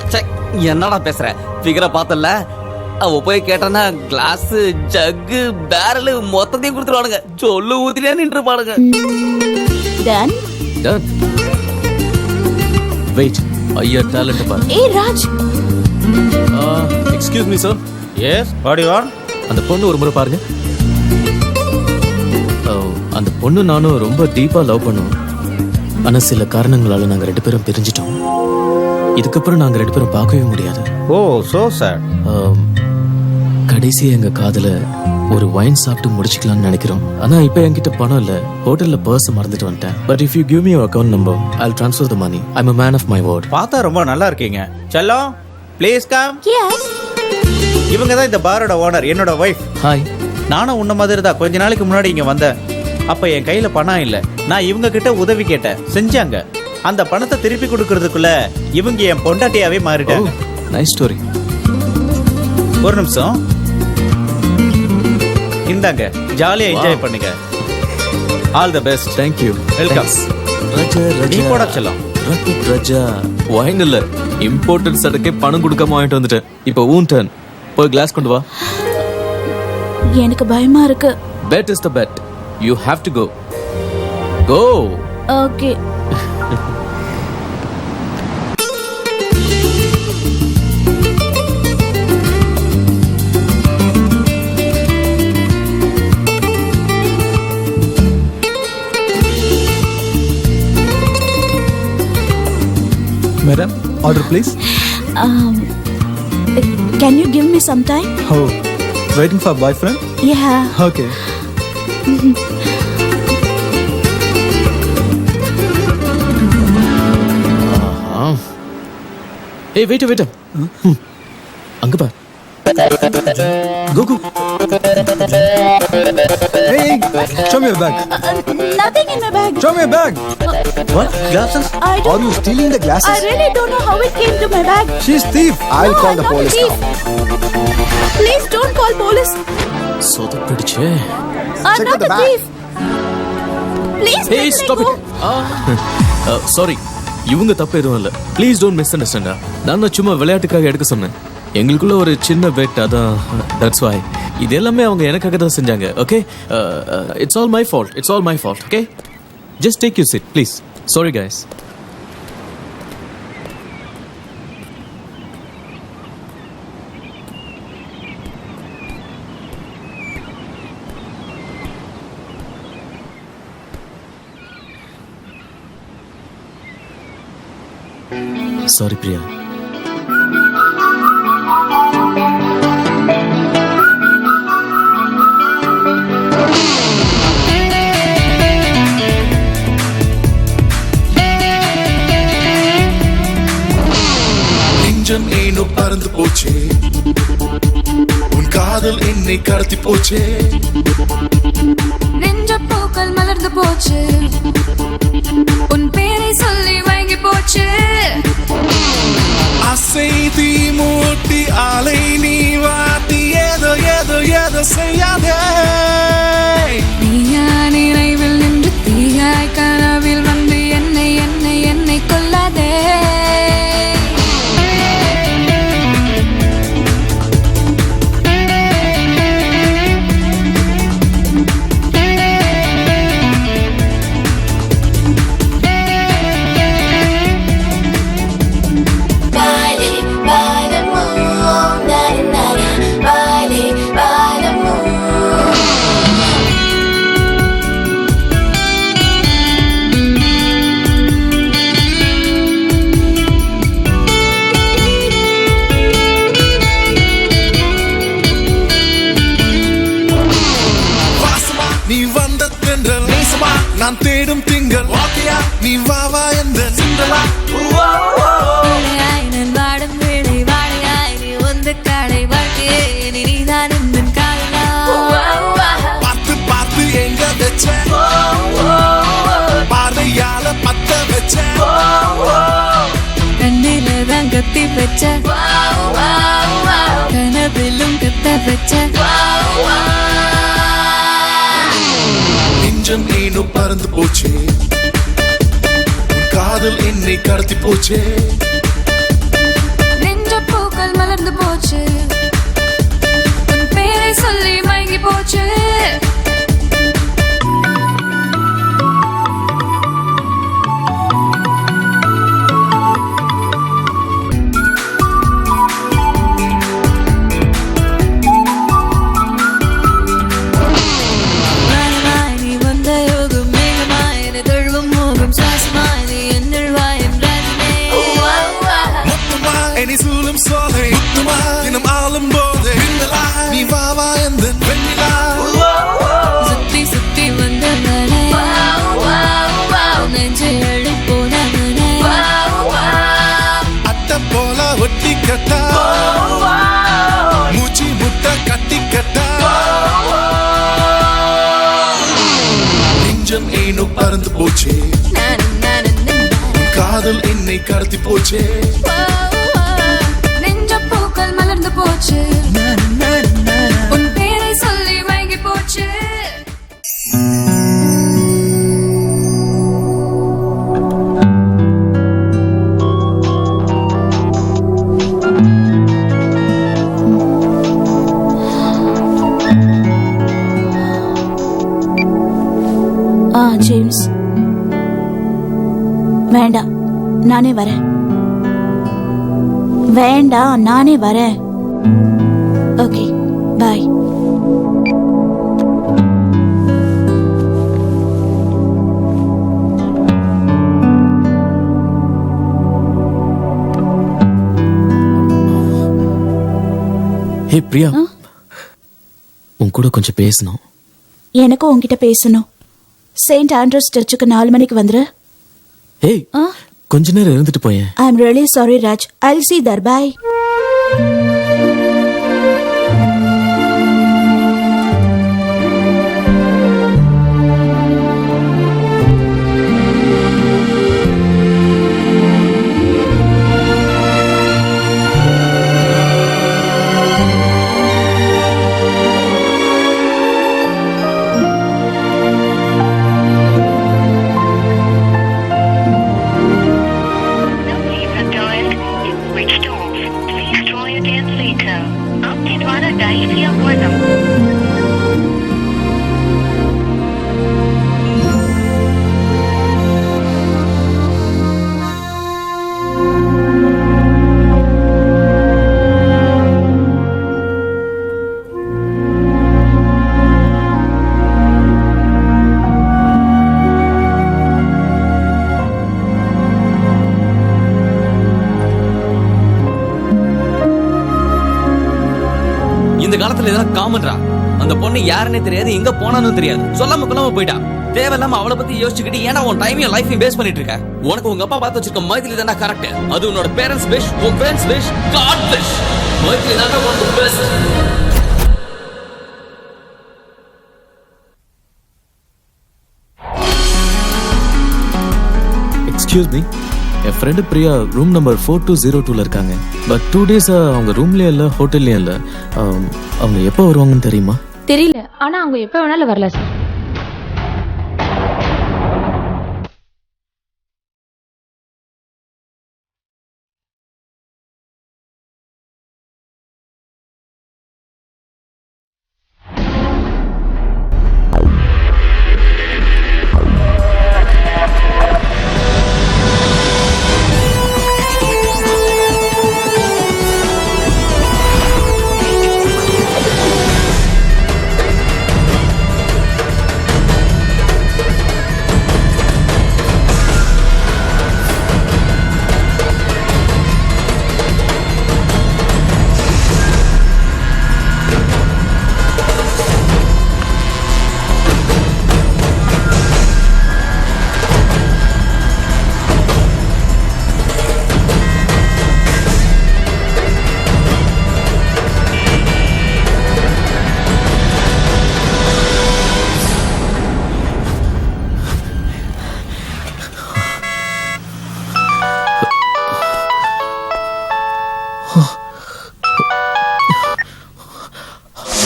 என்னடா பேசுற? ஃபிகரை பார்த்தல, அவ போய் கேட்டானா கிளாஸ், ஜக்கு, பேரல் மொத்தத்தையும் கொடுத்துருவானுங்க. சொல்லு ஊத்தினே நின்று பாடுங்க. Done done. வெயிட், ஐயா டேலண்ட் பாரு. ஏய் Raj, excuse me sir. Yes, what you want? அந்த பொண்ணு ஒரு முறை பாருங்க. அந்த பொண்ணு நானும் ரொம்ப டீப்பா லவ் பண்ணுவோம். ஆனா சில காரணங்களால நாங்க 2 பேரும் பிரிஞ்சிட்டோம். இதுக்கப்புறம் நாங்க 2 பேரும் பார்க்கவே முடியாது. ஓ, சோ சாட். கடைசி எங்க காதல ஒரு வைன் சாப்பிட்டு முடிச்சுக்கலாம்னு நினைக்கிறோம். ஆனா இப்ப என்கிட்ட பணம் இல்ல. ஹோட்டல்ல பர்ஸ் மறந்துட்டு வந்துட்டேன். But if you give me your account number, I'll transfer the money. I'm a man of my word. பார்த்தா ரொம்ப நல்லா இருக்கீங்க. செல்லம், ப்ளீஸ் கம். எஸ். இவங்க தான் இந்த பாரோட ஓனர், என்னோட வைஃப். ஹாய். நானும் உன்ன மாதிரி தான் கொஞ்ச நாளைக்கு முன்னாடி இங்க வந்தேன். அப்ப என் கையில பணம் இல்ல. நான் இவங்க கிட்ட உதவி கேட்டேன், செஞ்சாங்க. அந்த பணத்தை திருப்பி கொடுக்கறதுக்குள்ள இவங்க என் பொண்டாட்டியாவே மாறிட்டாங்க. Nice story. ஒரு நிமிஷம், இந்தாங்க, ஜாலியா என்ஜாய் பண்ணுங்க. All the best. Thank you. Welcome. ராஜா நீ போடா செல்லம். ராஜா, வைன் இல்ல, இம்போர்ட்டட் சரக்கே பணம் கொடுக்காம வாங்கிட்டு வந்துட்டேன். இப்போ ஊன் டர்ன். போய் கிளாஸ் கொண்டு வா. எனக்கு பயமா இருக்கு. Bet is the bet. You have to go. Go. Okay. Madam, order please. Can you give me some time? Oh, waiting for boyfriend? Yeah. Okay. Hey, wait. அங்க பார். Go. Hey, show me your bag. Nothing in my bag. Show me your bag. What? Glasses? I Are don't. you stealing the I glasses? really don't know how it came to my bag. She's thief. I'll No, call I'm the not a police thief. now. Please don't call police. சொதப்பிடுச்சே. I'm Check not the a bag. thief. Please Hey, let me stop go. it. Sorry. இவங்க தப்பு எதுவும் இல்ல. Please don't miss understand. நான் சும்மா விளையாட்டுக்காக எடுக்க சொன்னேன். எங்களுக்குள்ள ஒரு சின்ன பெட், அதான். That's why. இது எல்லாமே அவங்க எனக்காக தான் செஞ்சாங்க. Okay, it's all my fault. Okay, just take you sit please. Sorry guys. Sorry Priya. நெஞ்சம் ஏனோ பறந்து போச்சே, உன் காதல் என்னை கடத்தி போச்சே. நெஞ்ச பூக்கள் மலர்ந்து போச்சு, உன் பேரை சொல்லி வாங்கி போச்சு. ஆசை ஆலை நீ வாட்டி ஏதோ ஏதோ ஏதோ செய்யாதே. நீயா நினைவில் நின்று தீயாய் கனவில் வந்து என்னை என்னை என்னை கொல்லாதே. நீ வந்த தென்றல் நேசமா நான் தேடும் திங்கள் வாக்கியா நீ வா வா என்ற சிந்தலா. நான் வாடும் வேளை வாழையாய் நீ வந்து கடை வாழ்க்கையே நீதான் இந்த காலா. பார்த்து பார்த்து எங்க வச்ச பார்வையால பத்த வச்ச கண்ணில தான் கத்தி வச்ச கனவிலும் கத்த வச்ச. நெஞ்சம் ஏனோ பறந்து போச்சே உன் காதல் என்னை கடத்தி போச்சே. நெஞ்ச பூக்கள் மலர்ந்து போச்சு உன் பேரை சொல்லி மயங்கி போச்சு. சுத்தி சுத்தி வந்த நெஞ்சு எழு போன அட்ட போல ஒட்டி கட்டா மூச்சி முட்டை கட்டி கட்டா. நெஞ்சம் ஏனோ பறந்து போச்சே காதல் என்னை கடத்தி போச்சே. நெஞ்ச பூக்கள் மலர்ந்து போச்சு உன் பேரை சொல்லி மயங்கி போச்சு. ஜேம்ஸ் வேண்டாம் நானே வரேன். வேண்டாம் நானே வரேன். Okay bye. ஹே பிரியா, உன் கூட கொஞ்சம் பேசணும். எனக்கும் உன்கிட்ட பேசணும். செயின்ட் ஆண்ட்ரூஸ் சர்ச்சுக்கு 4 மணிக்கு வந்துரு. ஏய், கொஞ்ச நேரம் இருந்துட்டு போயேன். I am really sorry Raj. I'll see there. Bye. இந்த காலத்துல இதெல்லாம் காமன்ரா. அந்த பொண்ணு யாருன்னே தெரியாது, எங்க போனான்னு தெரியாது, சொல்லாம கொள்ளாம போயிட்டா. தேவையில்லாம அவளை பத்தி யோசிச்சுக்கிட்டு ஏன்னா உன் டைமையும் லைஃபையும் பேஸ் பண்ணிட்டு இருக்க. உனக்கு உங்க அப்பா பார்த்து வச்சிருக்க மைத்திலி தானே கரெக்ட். அது உன்னோட பேரண்ட்ஸ் விஷ், உன் friends wish, god wish. Maithili தானே உனக்கு பெஸ்ட். எக்ஸ்கியூஸ் மீ, என் ஃப்ரெண்டு பிரியா ரூம் நம்பர் 4202 இருக்காங்க. பட் 2 days அவங்க ரூம்லயே இல்லை, ஹோட்டல்லையும் இல்லை. அவங்க எப்போ வருவாங்கன்னு தெரியுமா? தெரியல, ஆனா அவங்க எப்ப வேணாலும் வரலாம் sir.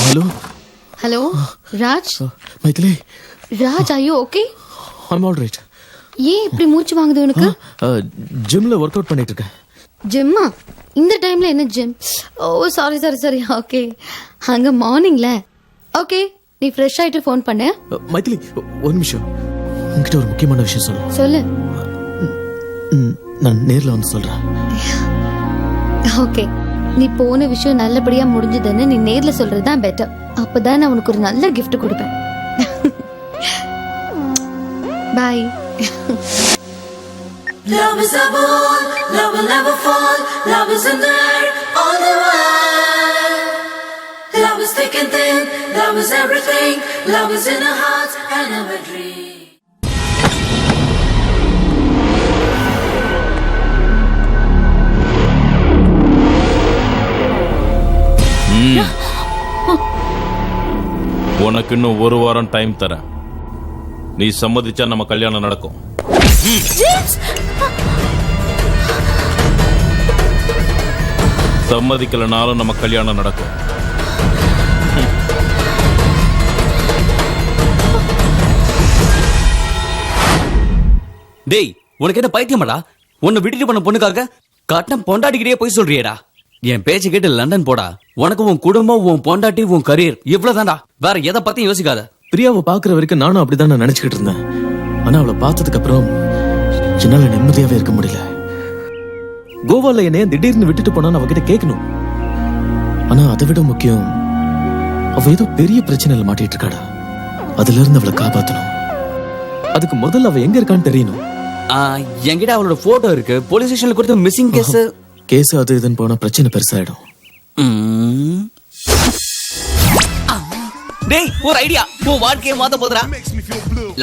Hello hello Raj. Maithili. Raj, are you okay? I'm all right. ஏன் இப்படி மூச்சு வாங்குது உனக்கு? ஜிம்ல ஒர்க் அவுட் பண்ணிட்டு இருக்கேன். ஜிம்மா? இந்த டைம்ல என்ன ஜிம்? ஓ சாரி. ஓகே, அங்க மார்னிங்ல. ஓகே, நீ ஃப்ரெஷ் ஆயிட்டு ஃபோன் பண்ணு. மைதிலி ஒரு நிமிஷம், உன்கிட்ட ஒரு முக்கியமான விஷயம் சொல்லு. நான் நேர்ல வந்து சொல்றேன். ஓகே, நீ போன விஷயம் நல்லபடியா முடிஞ்சதுன்னு நீ நேர்ல சொல்றதுதான் பெட்டர். அப்பதான் நான் உனக்கு ஒரு நல்ல gift கொடுப்பேன். பாய். Love is a ball, love will never fall. Love is in the air all the while. Love is thick and thin, love is everything. Love is in our hearts and our dreams. உனக்கு இன்னும் 1 வாரம் time தரேன். நீ சம்மதிச்சா நம்ம கல்யாணம் நடக்கும். சம்மதிக்கலனாலும் நம்ம கல்யாணம் நடக்கும். டேய், உனக்கு என்ன பைத்தியமாடா? உன்னை விட்டுட்டு பண்ண பொண்ணுக்காக கட்டம் பொண்டாட்டிக்கிட்டே போய் சொல்றியேடா. என் பேச்சு கேட்டு லண்டன் போடா. உனக்கு உன் குடும்பம், உன் பொண்டாட்டி, உன் கரியர் இவ்வளவுதான்டா. வேற எதை பத்தியும் யோசிக்காத. பிரியாவை பாக்குற வரைக்கும் நானும் அப்படிதான் நினைச்சுக்கிட்டு இருந்தேன். ஆனா அவளை பார்த்ததுக்கு அப்புறம் என்னால நிம்மதியாவே இருக்க முடியல. கோவால என்னைய திடீர்னு விட்டுட்டு போனான்னு அவகிட்ட கேட்கணும். ஆனா அதை விட முக்கியம், அவ ஏதோ பெரிய பிரச்சனையில மாட்டிட்டு இருக்காடா. அதுல இருந்து அவளை காப்பாத்தணும். அதுக்கு முதல்ல அவ எங்க இருக்கான்னு தெரியணும். என்கிட்ட அவளோட போட்டோ இருக்கு. போலீஸ் ஸ்டேஷன்ல கொடுத்த மிஸ்ஸிங் கேஸ் அது இதுன்னு போனா பிரச்சனை பெருசாயிடும். டேய், ஒரு ஐடியா. உன் வாழ்க்கையை மாத்த போதுடா.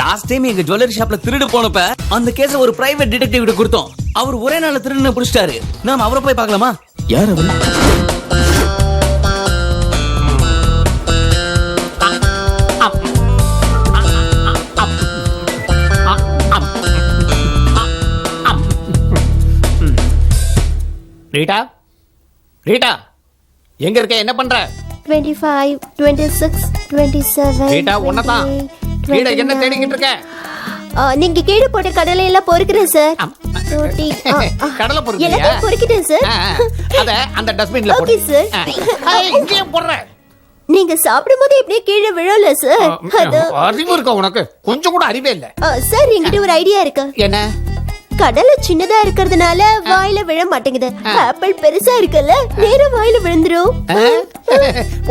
லாஸ்ட் டைம் எங்க ஜுவல்லரி ஷாப்ல திருடு போனப்ப அந்த கேஸ ஒரு பிரைவேட் டிடெக்டிவ் கிட்ட கொடுத்தோம். அவர் ஒரே நாள்ல திருடுன புடிச்சிட்டாரு. நாம அவரை போய் பார்க்கலாமா? யார் அவர்? ரீட்டா, ரீட்டா, எங்க இருக்க? என்ன பண்ற? 25, 26, 27. ரீட்டா, உன்னதான். கீழே என்ன தேடிக்கிட்டு இருக்க? நீங்க கீழே போட்ட கடலை எல்லாம் பொறுக்கிறேன் சார். கடலை பொறுக்கிறியா? எல்லாத்தையும் பொறுக்கிட்டேன் சார். அத அந்த டஸ்ட்பின்ல போடு. Okay sir. இங்கேயே போடுற. நீங்க சாப்பிடும்போது எப்படியே கீழே விழல சார். அறிவு இருக்கா உனக்கு? கொஞ்சம் கூட அறிவே இல்ல. சார், என்கிட்ட ஒரு ஐடியா இருக்கு. என்ன? கடலை சின்னதா இருக்கிறதுனால வாயில விழ மாட்டேங்குது. ஆப்பிள் பெருசா இருக்குல்ல, நேரா வாயில விழுந்துரும்.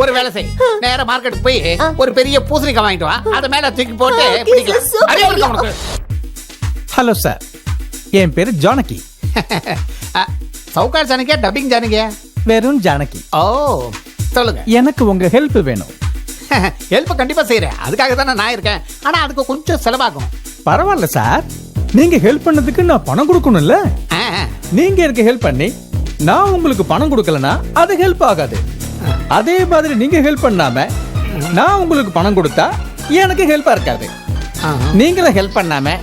ஒரு வேலை செய், நேரா மார்க்கெட்டுக்கு போய் ஒரு பெரிய பூசணிக்காய் வாங்கிட்டு வா. அத மேல தூக்கி போட்டு பிடிக்கலாம். அறிவு இருக்கா உனக்கு? ஹலோ சார், என் பேரு ஜானகி. சவுகார் ஜானகியா, டப்பிங் ஜானகியா? வெறும் ஜானகி. ஓ, சொல்லுங்க. எனக்கு உங்க ஹெல்ப் வேணும். ஹெல்ப் கண்டிப்பா செய்யறேன். அதுக்காக தானே நான் இருக்கேன். ஆனா அதுக்கு கொஞ்சம் செலவாகும். பரவாயில்ல சார், நீங்க ஹெல்ப் பண்ணதுக்கு நான் பணம் கொடுக்கணும்ல. நீங்க எனக்கு ஹெல்ப் பண்ணி நான் உங்களுக்கு பணம் கொடுக்கலனா அது ஹெல்ப் ஆகாது. அதே மாதிரி நீங்க ஹெல்ப் பண்ணாம நான் உங்களுக்கு பணம் கொடுத்தா எனக்கு ஹெல்ப்பா இருக்காது. நீங்களும் ஹெல்ப் பண்ணாம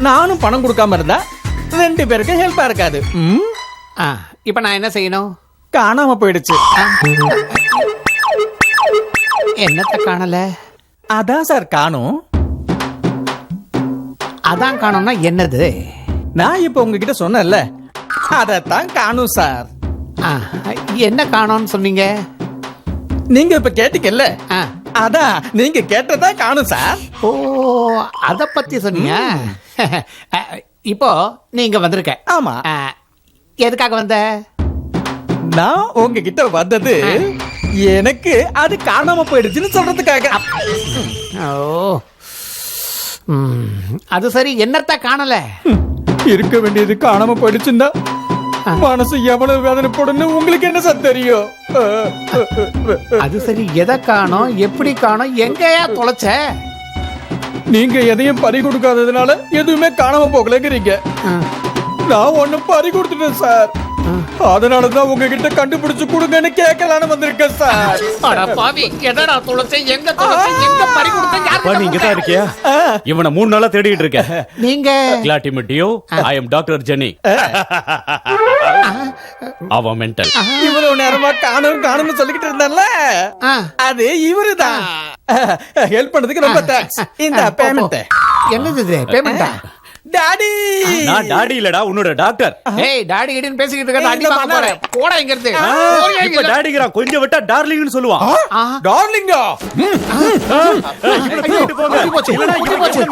நானும் பணம் கொடுக்காம இருந்தா 2 பேருக்கு ஹெல்ப்பா இருக்காது. இப்ப நான் என்ன செய்யணும்? காணாம போயிடுச்சு. என்னத்த காணல? அதான் சார் காணும். அதான் காணோம்னா என்னது? நான் இப்ப உங்ககிட்ட சொன்னேன்ல, அதத்தான் காணும் சார். என்ன காணோம்னு சொன்னீங்க? நீங்க இப்ப கேட்டீங்கல்ல, அதான் நீங்க கேட்டதா காணும் சார். ஓ, அத பத்தி சொன்னீங்க. இப்போ நீங்க வந்திருக்க. ஆமா. எதுக்காக வந்த? நான் உங்ககிட்ட வந்தது எனக்கு அது காணாம போயிடுச்சுன்னு சொல்றதுக்காக. ஓ, அது சரி, என்னத்த காணல? இருக்க வேண்டியது காணாம போயிடுச்சுன்னா மனசு எவ்வளவு வேதனைப்படுன்னு உங்களுக்கு என்ன சார் தெரியும்? அது சரி, எதை காணோம், எப்படி காணோம், எங்கயா தொலைச்ச? நீங்க எதையும் பறி கொடுக்காததுனால எதுவுமே காணாம போகலங்கிறீங்க. நான் ஒண்ணு பறி கொடுத்துட்டேன் சார். அதனாலதான் உங்ககிட்ட கண்டுபிடிச்சு கொடுங்கன்னு கேட்கலான்னு வந்திருக்கேன் சார். அட பாவி, எதடா தொலைச்ச, எங்க தொலைச்ச, எங்க பறி கொடுத்த, யாரு? நீங்க தான் இருக்கியா? இவனை 3 நாளா தேடிட்டு இருக்கேன். நீங்க Glad to meet you. I am Dr. Jenny. அவன் மென்டல். இவ்வளவு நேரமா காணும்னு சொல்லிக்கிட்டு இருந்தால, அது இவருதான். ஹெல்ப் பண்ணதுக்கு ரொம்ப தேங்க்ஸ். இந்த பேமெண்ட். என்னது இது? பேமெண்டா? டாடி. நான் டாடி இல்லடா, உன்னோட டாக்டர். ஏய், டாடி கிட்ட பேசிக்கிட்டு இருக்க, அடி வாங்க போறேன். போடா இங்க இருந்து. இப்ப டாடிங்கறா, கொஞ்சம் விட்டா டார்லிங்னு சொல்லுவான். டார்லிங்கா? போங்க போங்க. இல்லடா, இது போச்சு.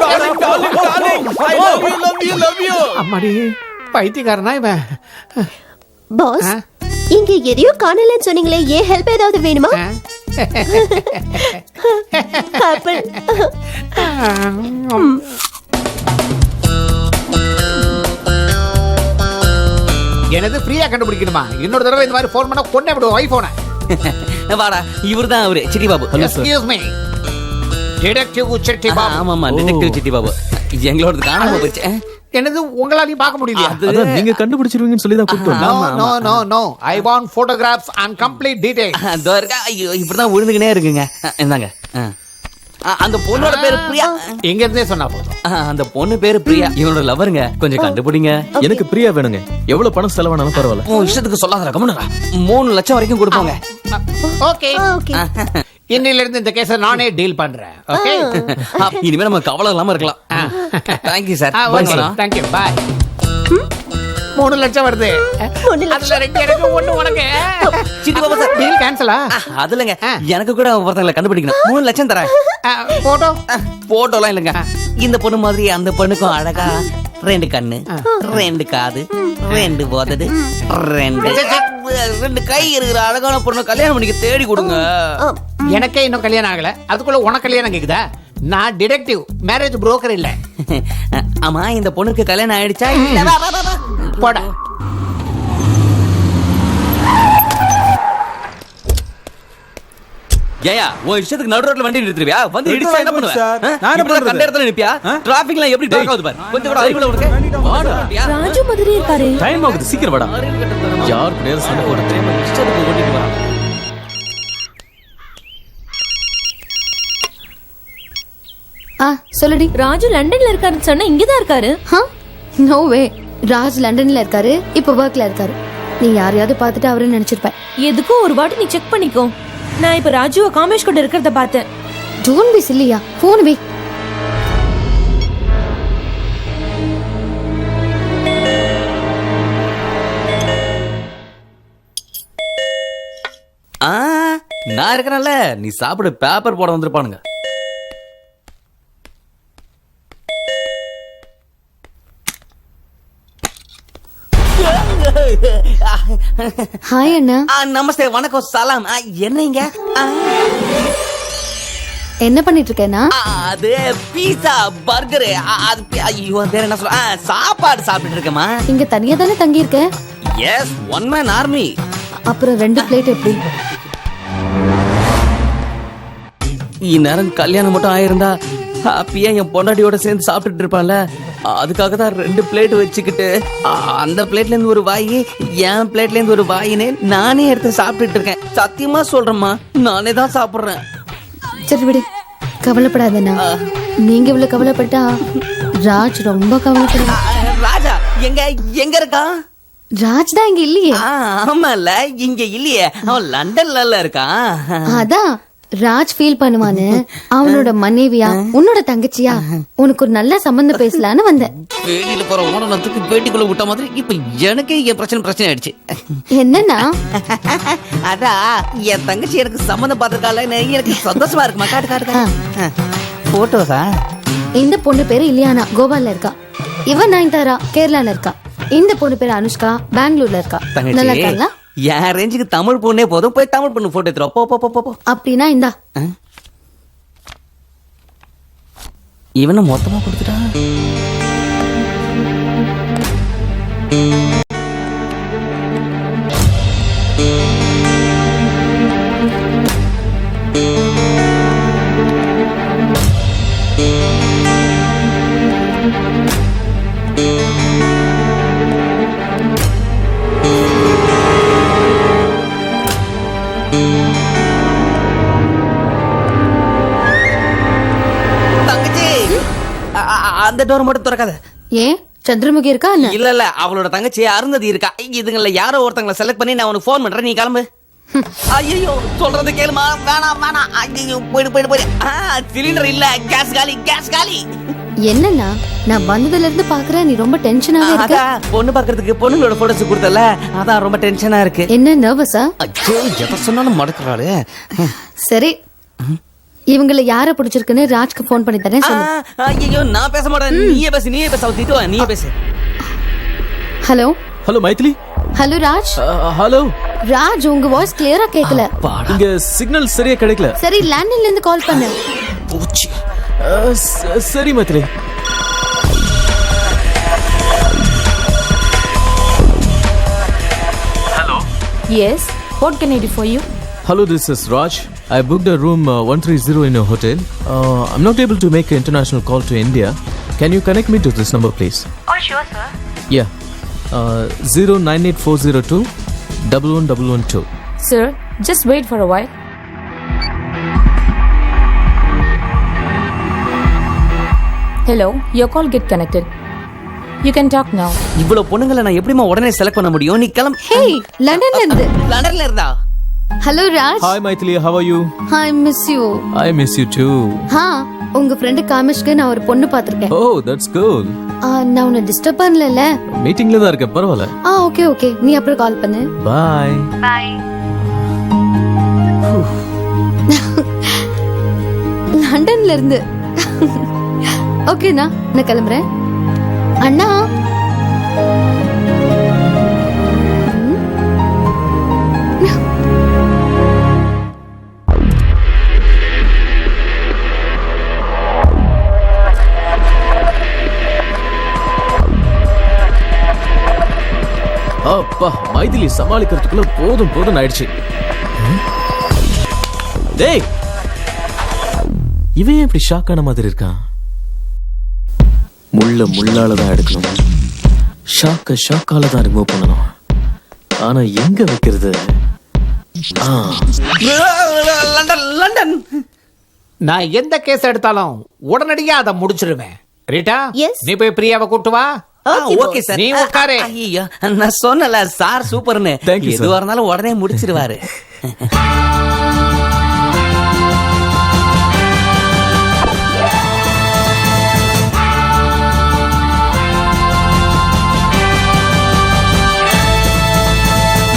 Darling darling darling. I love you. அம்மாடி, பைத்தியக்காரனா இவன். பாஸ், இங்க எதையோ காணலன்னு சொன்னீங்களே, ஏன் ஹெல்ப் ஏதாவது வேணுமா? ஆப்பிள். எனது ஃப்ரீயா கண்டுபிடிக்கணுமா? இன்னொரு தடவை இந்த மாதிரி ஃபோன் பண்ணா கொன்னே விடுவோம் ஐபோனை. வாடா, இவர்தான் அவரு city Babu. Excuse me, detective city Babu. ஆமாமா, டிடெக்டிவ் சிட்டி பாபு. எங்களோட காணாம போச்சு. என்னது, உங்களாலையும் பார்க்க முடியலையா? அதான் நீங்க கண்டுபிடிச்சிருவீங்கன்னு சொல்லி தான் கூப்பிட்டோம். No, I want photographs and complete details. அதோ இருக்கா. ஐயோ, இப்படிதான் விழுந்துக்கினே இருக்குங்க. இந்தாங்க. அந்த பொண்ணோட பேரு பிரியா. எங்க இருந்தே சொன்னா போதும். அந்த பொண்ணு பேரு பிரியா, இவனோட லவருங்க. கொஞ்சம் கண்டுபிடிங்க. எனக்கு பிரியா வேணுங்க. எவ்வளவு பணம் செலவானாலும் பரவாயில்ல. உன் இஷ்டத்துக்கு சொல்லாதடா, கம்முனுடா. 3 லட்சம் வரைக்கும் கொடுப்பாங்க. ஓகே. இன்னில இருந்து இந்த கேஸ நானே டீல் பண்றேன். ஓகே. இனிமே நம்ம கவலை இல்லாம இருக்கலாம். Thank you sir. தேங்க்யூ, பாய். 3 லட்சம் வருது. அதுல 2 எனக்கு 1 உனக்கு. சிட்டி பாபு சார், டீல் கேன்சலா? அது இல்லங்க, எனக்கு கூட ஒருத்தங்களை கண்டுபிடிக்கணும். 3 லட்சம் தரேன். போட்டோலாம் இல்லங்க. இந்த பொண்ணு மாதிரி அந்த பொண்ணுக்கும் அழகா 2 கண்ணு, 2 காது, 2 போதது, 2 கை இருக்கிற அழகான பொண்ணு கல்யாணம் பண்ணிக்க தேடி கொடுங்க. எனக்கே இன்னும் கல்யாணம் ஆகல, அதுக்குள்ள உனக்கு கல்யாணம் கேக்குதா? நான் டிடெக்டிவ், மேரேஜ் புரோக்கர் இல்ல. ஆமா, இந்த பொண்ணுக்கு கல்யாணம் ஆயிடுச்சா? போடா. ஏயா, உன் இஷ்டத்துக்கு நடு ரோட்ல வண்டி நிறுத்துறியா? வந்து இடிச்சா என்ன பண்ணுவ? நான் என்ன பண்றது? கண்ட இடத்துல நிப்பியா? டிராபிக்லாம் எப்படி டாக் ஆகுது பாரு. கொஞ்சம் கூட அறிவுல உனக்கு. வாடா. ராஜு மாதிரி இருக்காரு. டைம் ஆகுது, சீக்கிரம் வாடா. யார் நேரம் சண்டை போடுறது? இஷ்டத்துக்கு ஓட்டிட்டு வரான். சொல்லுடி. ராஜு லண்டன்ல இருக்காருன்னு சொன்னா இங்கதான் இருக்காரு. நோ வே. ராஜ் லண்டன்ல இருக்காரு, இப்ப ஒர்க்ல இருக்காரு. நீ யாரையாவது பார்த்துட்டு அவரு நினைச்சிருப்ப. எதுக்கும் ஒரு வாட்டி நீ செக் பண்ணிக்கோ. நான் இப்ப ராஜுவ காமேஷ் கூட இருக்கிறத பார்த்தேன். டோன்ட் பி சில்லியா. போன் வை. நான் இருக்கறேன்ல, நீ சாப்பிடு. பேப்பர் போட வந்திருப்பானுங்க. ஹாய் அண்ணா. நமஸ்தே, வணக்கம், சலாம். என்னங்க? என்ன பண்ணிட்டு இருக்கேனா? அது பீஸா, பர்கர், அது ஐயோ வேற என்ன சொல்ல, சாப்பாடு சாப்பிட்டு இருக்கேமா. இங்க தனியா தானே தங்கி இருக்க? Yes, one man army. அப்புறம் 2 பிளேட் எப்படி? இந்நேரம் கல்யாணம் மட்டும் ஆயிருந்தா ஹாப்பியா என் பொண்டாட்டியோட சேர்ந்து சாப்பிட்டுட்டு இருப்பான்ல. அதுக்காக தான் 2 பிளேட் வச்சுக்கிட்டு அந்த பிளேட்ல இருந்து ஒரு வாய், என் பிளேட்ல இருந்து ஒரு வாயினே நானே எடுத்து சாப்பிட்டுட்டு இருக்கேன். சத்தியமா சொல்றேம்மா, நானே தான் சாப்பிடுறேன். சரி விடு, கவலைப்படாதண்ணா. நீங்க இவ்வளவு கவலைப்பட்டா ராஜ் ரொம்ப கவலைப்படுறா. ராஜா எங்க எங்க இருக்கா? ராஜ் தான் இங்க இல்லையே. ஆமால, இங்க இல்லையே, அவன் லண்டன்ல இருக்கான். அதான் ராஜ் ஃபீல் பண்ணுவான்னு அவனோட மனைவியா உன்னோட தங்கச்சியா உனக்கு ஒரு நல்ல சம்பந்தம் பேசலான்னு வந்தேன். வெளியில போற ஓனத்துக்கு பேட்டிக்குள்ள விட்ட மாதிரி இப்ப எனக்கு என் பிரச்சனை ஆயிடுச்சு. என்னன்னா அதான் என் தங்கச்சி எனக்கு சம்பந்தம் பார்த்திருக்கால, எனக்கு சந்தோஷமா இருக்குமா. காட்டு காட்டு போட்டோஸா? இந்த பொண்ணு பேரு இலியானா, கோவால இருக்கா. இவன் நயன்தாரா, கேரளால இருக்கா. இந்த பொண்ணு பேரு அனுஷ்கா, பெங்களூர்ல இருக்கா. நல்லா இருக்காங்களா? என் ரேஞ்சுக்கு தமிழ் பொண்ணே போதும், போய் தமிழ் பொண்ணு போட்டோ எடுத்துரும். போ போ போ. அப்படின்னா இந்தா. இவனை மொத்தமா கொடுத்துட்டா. அந்த டோர் மட்டும் திறக்காத. ஏன் சந்திரமுகி இருக்கா? இல்ல, அவளோட தங்கச்சி அருந்ததி இருக்கா. இதுங்கள யாரோ ஒருத்தங்களை செலக்ட் பண்ணி நான் உனக்கு போன் பண்றேன், நீ கிளம்பு. ஐயோ சொல்றது கேளுமா. வேணாம். ஐயோ போயிடு. சிலிண்டர் இல்ல, கேஸ் காலி. என்னன்னா நான் வந்ததுல இருந்து பாக்குறேன், நீ ரொம்ப டென்ஷனாவே இருக்க. பொண்ணு பாக்குறதுக்கு பொண்ணுங்களோட போட்டோஸ் கொடுத்தல, அதான் ரொம்ப டென்ஷனா இருக்கு. என்ன நர்வஸா? ஐயோ எதை சொன்னாலும் மடக்குறாளே. சரி, இவங்கள யார பிடிச்சிருக்குன்னு ராஜ்க்கு போன் பண்ணி தரேன் சொல்லு. ஐயோ நான் பேச மாட்டேன், நீயே பேச. அவ திட்டுவா, நீயே பேசு. Hello Maithili. Hello Raj. Hello Raj, உங்க வாய்ஸ் கிளியரா கேட்கல. இங்க சிக்னல் சரியா கிடைக்கல. சரி, லேண்ட்லைன்ல இருந்து கால் பண்ணு. பூச்சி. சரி Maithili. Hello. Yes. What can I do for you? Hello, this is Raj. I booked a room 130 in a hotel. I'm not able to make an international call to India. Can you connect me to this number, please? Oh, sure, sir. Yeah. 098402 11112. Sir, just wait for a while. Hello, your call get connected. You can talk now. இவ்வளவு பொண்ணுங்களை நான் எப்படிமா உடனே select பண்ண முடியும்? நீ கிளம்பு. Hey, லண்டன்ல இருந்தா. Hello Raj. Hi Maithili, how are you? I miss you. I miss you too. உங்க ஃப்ரெண்ட் காமிஷ்க்கு நான் ஒரு பொண்ணு பாத்திருக்கேன். Oh, that's cool. நான் உன்னை டிஸ்டர்ப் பண்ணலல? மீட்டிங்ல தான் இருக்கேன், பரவாயில்லை. ஓகே. நீ அப்புறம் கால் பண்ணு. Bye. Bye. லண்டன்ல இருந்து. ஓகேண்ணா, நான் கிளம்புறேன். அண்ணா. அப்பா, மைதிலி சமாளிக்கிறதுக்குள்ள போதும் ஆயிடுச்சு. டேய், இவன் இப்படி ஷாக் ஆன மாதிரி இருக்கான். முள்ளால தான் எடுக்கணும், ஷாக்கால தான் ரிமூவ் பண்ணணும். ஆனா எங்க வைக்கிறது? லண்டன். நான் எந்த கேஸ் எடுத்தாலும் உடனடியா அதை முடிச்சிருவேன். ரீட்டா, நீ போய் பிரியாவை கூட்டு வா. ஓகே சார், நீ உட்காரு. ஐயோ, நான் சொன்னல சார் சூப்பர்னு. எதுவா இருந்தாலும் உடனே முடிச்சிருவாரு.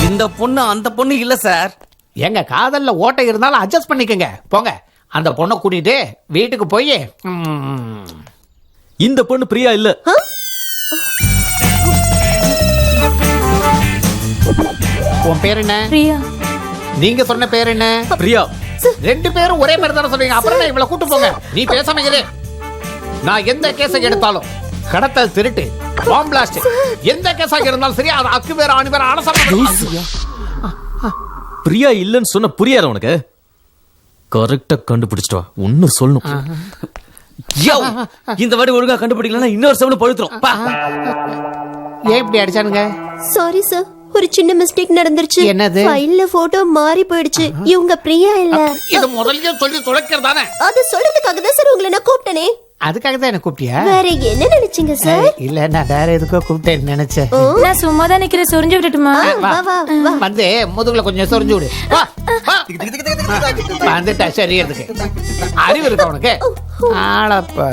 இந்த பொண்ணு அந்த பொண்ணு இல்ல சார். எங்க காதல்ல ஓட்டை இருந்தாலும் அட்ஜஸ்ட் பண்ணிக்கங்க. போங்க, அந்த பொண்ணை கூட்டிட்டு வீட்டுக்கு போய். இந்த பொண்ணு பிரியா இல்ல. உன் பேர் என்ன? பிரியா. நீங்க சொன்ன பேர் என்ன? பிரியா. ரெண்டு பேரும் ஒரே மாதிரி தானே சொல்றீங்க. அப்புறம் நான் இவளை கூட்டு போங்க. நீ பேசாம இரு. நான் எந்த கேஸை எடுத்தாலும், கடத்தல், திருட்டு, பாம் பிளாஸ்ட், எந்த கேஸாக இருந்தாலும் சரி, அது அக்கு வேற ஆணி வேற ஆனசம். பிரியா இல்லன்னு சொன்ன புரியாத உனக்கு? கரெக்டா கண்டுபிடிச்சிட்டு வா. ஒன்னு சொல்லணும். இந்த வாட்டி ஒழுங்கா கண்டுபிடிக்கலன்னா இன்னொரு செவனு பழுத்துரும். ஏன் இப்படி அடிச்சானுங்க? சாரி சார், ஒரு சின்ன மிஸ்டேக் நடந்துருச்சு. என்னது? ஃபைல்ல போட்டோ மாறி போயிடுச்சு. இவங்க பிரியா இல்ல. இது முதல்ல சொல்லி தொலைக்கிறதானே? அது சொல்றதுக்காக தான் சார் உங்களை நான் கூப்பிட்டனே. அதுக்காக தான் என்ன கூப்பிட்டியா? வேற என்ன நினைச்சீங்க சார்? இல்ல நான் வேற எதுக்கோ கூப்பிட்டேன்னு நினைச்சேன். நான் சும்மா தான் நிக்கிறேன், சொரிஞ்சு விட்டுட்டுமா? வந்து முதுகுல கொஞ்சம் சொரிஞ்சு விடு. வந்துட்டா சரியறதுக்கு. அறிவு இருக்கு உனக்கு? ஆளப்பா.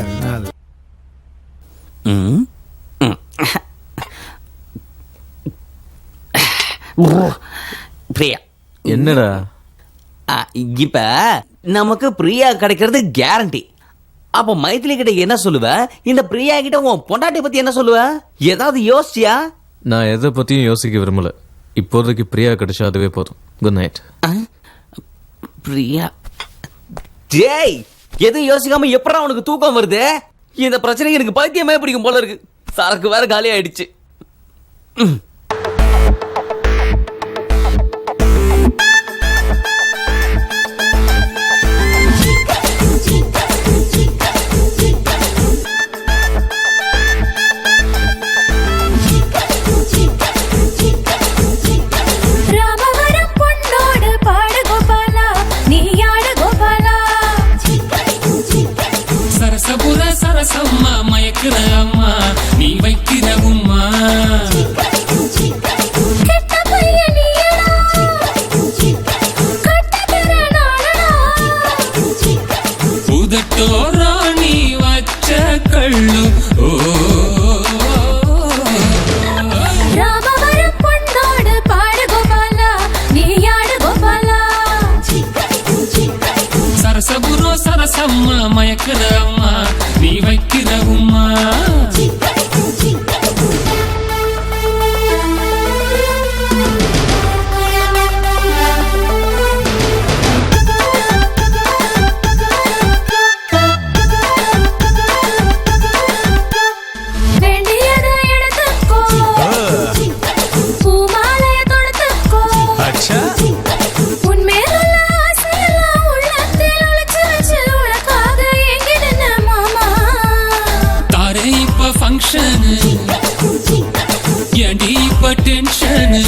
பிரியா என்னடா இப்ப நமக்கு பிரியா கிடைக்கிறது கேரண்டி. அப்ப மைத்திலி கிட்ட என்ன சொல்லுவ? இந்த பிரியா கிட்ட உன் பொண்டாட்டி பத்தி என்ன சொல்லுவ? ஏதாவது யோசிச்சியா? நான் எதை பத்தியும் யோசிக்க விரும்பல. இப்போதைக்கு பிரியா கிடைச்சா அதுவே போதும். Good night. பிரியா ஜெய், எதுவும் யோசிக்காம எப்படா உனக்கு தூக்கம் வருது? இந்த பிரச்சனைக்கு எனக்கு பைத்தியமே பிடிக்கும் போல இருக்கு. சரக்கு வேற காலி ஆயிடுச்சு. ராமவரம் பொன்னோடு பாடு கோபாலா, நீ ஆடு கோபாலா. சரசபுர சரசம்மா மயக்கிற அம்மா, நீ வைக்கிற உம்மா. கெட்ட பையன் நீயடா, கட்டதர நாடடா. உதட்டோ ராணி வச்ச கள்ளு. ராமவரம் பொன்னோடு பாடு கோபாலா, நீ ஆடு கோபாலா. சரசபுரோ சரசம்மா மயக்கிற அம்மா, நீ வைக்கிற உம்மா. வேண்டியதை எடுத்துக்கோ, பூமாலைய தொடுத்துக்கோ. உன்மேலுள்ள ஆசையெல்லாம் உள்ளத்தில் ஒளிச்சு வச்சு உனக்காக ஏங்கிடுன மாமா. தாரே இப்ப ஃபங்க்ஷனு, ஏண்டி இப்ப டென்ஷனு?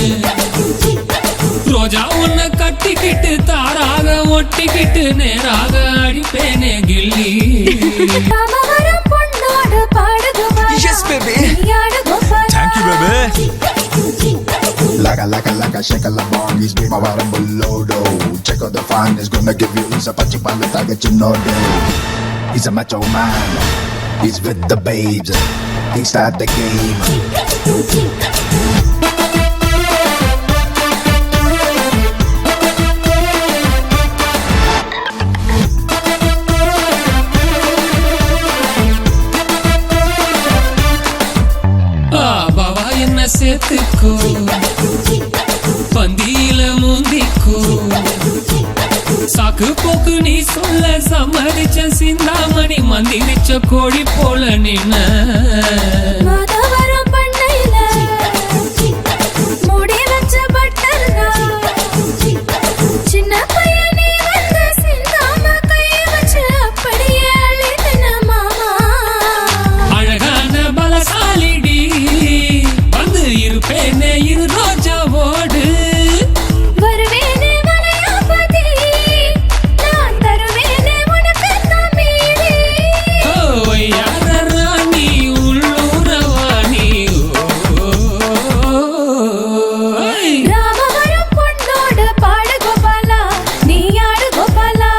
ரோஜா உன்னை கட்டிக்கிட்டு தாராக ஒட்டிக்கிட்டு நேராக அடிப்பேனே கில்லி. ராமவரம் பொன்னோடு பாடு கோபாலா, நீ ஆடு Gopala. Thank you, baby. Like a shake a la bong, he's be my bottom below though. Check out the finest, gonna give you is a pachi paleta, get you know though. He's a macho man, he's with the babes, he start the game. பாவா என்ன சேர்த்துக்கோ, பந்தியில முந்திக்கோ. சாக்கு போக்கு நீ சொல்ல சம்மதிச்ச சிந்தாமணி, மந்திரிச்ச கோழி போல நின்ன. மாதவரம் பண்ணையில முடி வச்ச பட்டர்னா, சின்ன பையன் நீ வந்து சிந்தாம கைய வச்சு அப்படியே அள்ளிட்டுன மாமா. அழகான பலசாலிடி, வந்து இருப்பேனே இரு ரோஜாவோடு. வருவேனே வளையாபதி, நான் தருவேனே உனக்கு தம்பீடி. யார ராணி உள்ளூரவாணி. ராமவரம் பொன்னோடு பாடு கோபாலா, நீ ஆடு Gopala.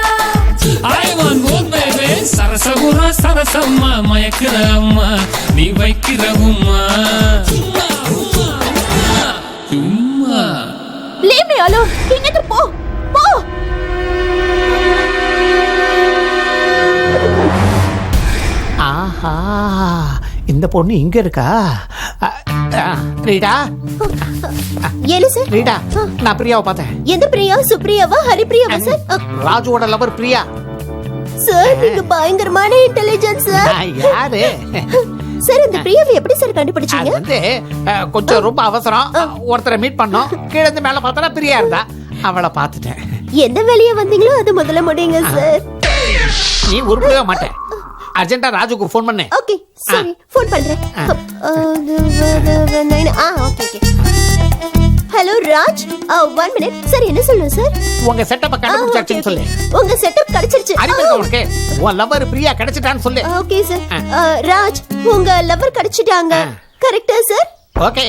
I want both baby. சரசகுரா Sarasamma மயக்கிற அம்மா, நீ வைக்கிற உம்மா. சும்மா Leave me alone. இங்கிட்டு போ போ. ஆஹா, இந்த பொண்ணு இங்க இருக்கா? ரீடா, என்ன சார்? ரீடா, நான் பிரியாவை பார்த்தேன். எந்த பிரியா? சுப்ரியாவா ஹரிப்பிரியாவா சார்? ராஜுவோட லவர் பிரியா. சார் நீங்க பயங்கரமான இன்டெலிஜென்ஸ் சார். யாரு? சார் இந்த பிரியாவை எப்படி சார் கண்டுபிடிச்சீங்க? அது வந்து கொஞ்சம் ரொம்ப அவசரம், ஒருத்தரை மீட் பண்ணோம். கீழே இருந்து மேல பார்த்தா பிரியா இருந்தா, அவளை பார்த்துட்டேன். எந்த வேலையா வந்தீங்களோ அது முதல்ல முடியுங்க சார். நீ உருப்படவே மாட்டேன். அர்ஜென்ட்டா ராஜுக்கு ஃபோன் பண்ணு. ஓகே சரி ஃபோன் பண்றேன். Okay okay. Hello Raj 1 minute sir. என்ன சொல்லுங்க சார்? உங்க செட்டப்ப கண்டுபிடிச்சாச்சுன்னு சொல்லு. உங்க செட்டப் கிடைச்சிருச்சு. அறிவு இருக்கா உனக்கு? உன் லவர் பிரியா கிடைச்சிட்டான்னு சொல்லு. Okay sir. ராஜ் உங்க லவர் கிடைச்சிட்டாங்க. கரெக்ட்டா சார்? ஓகே.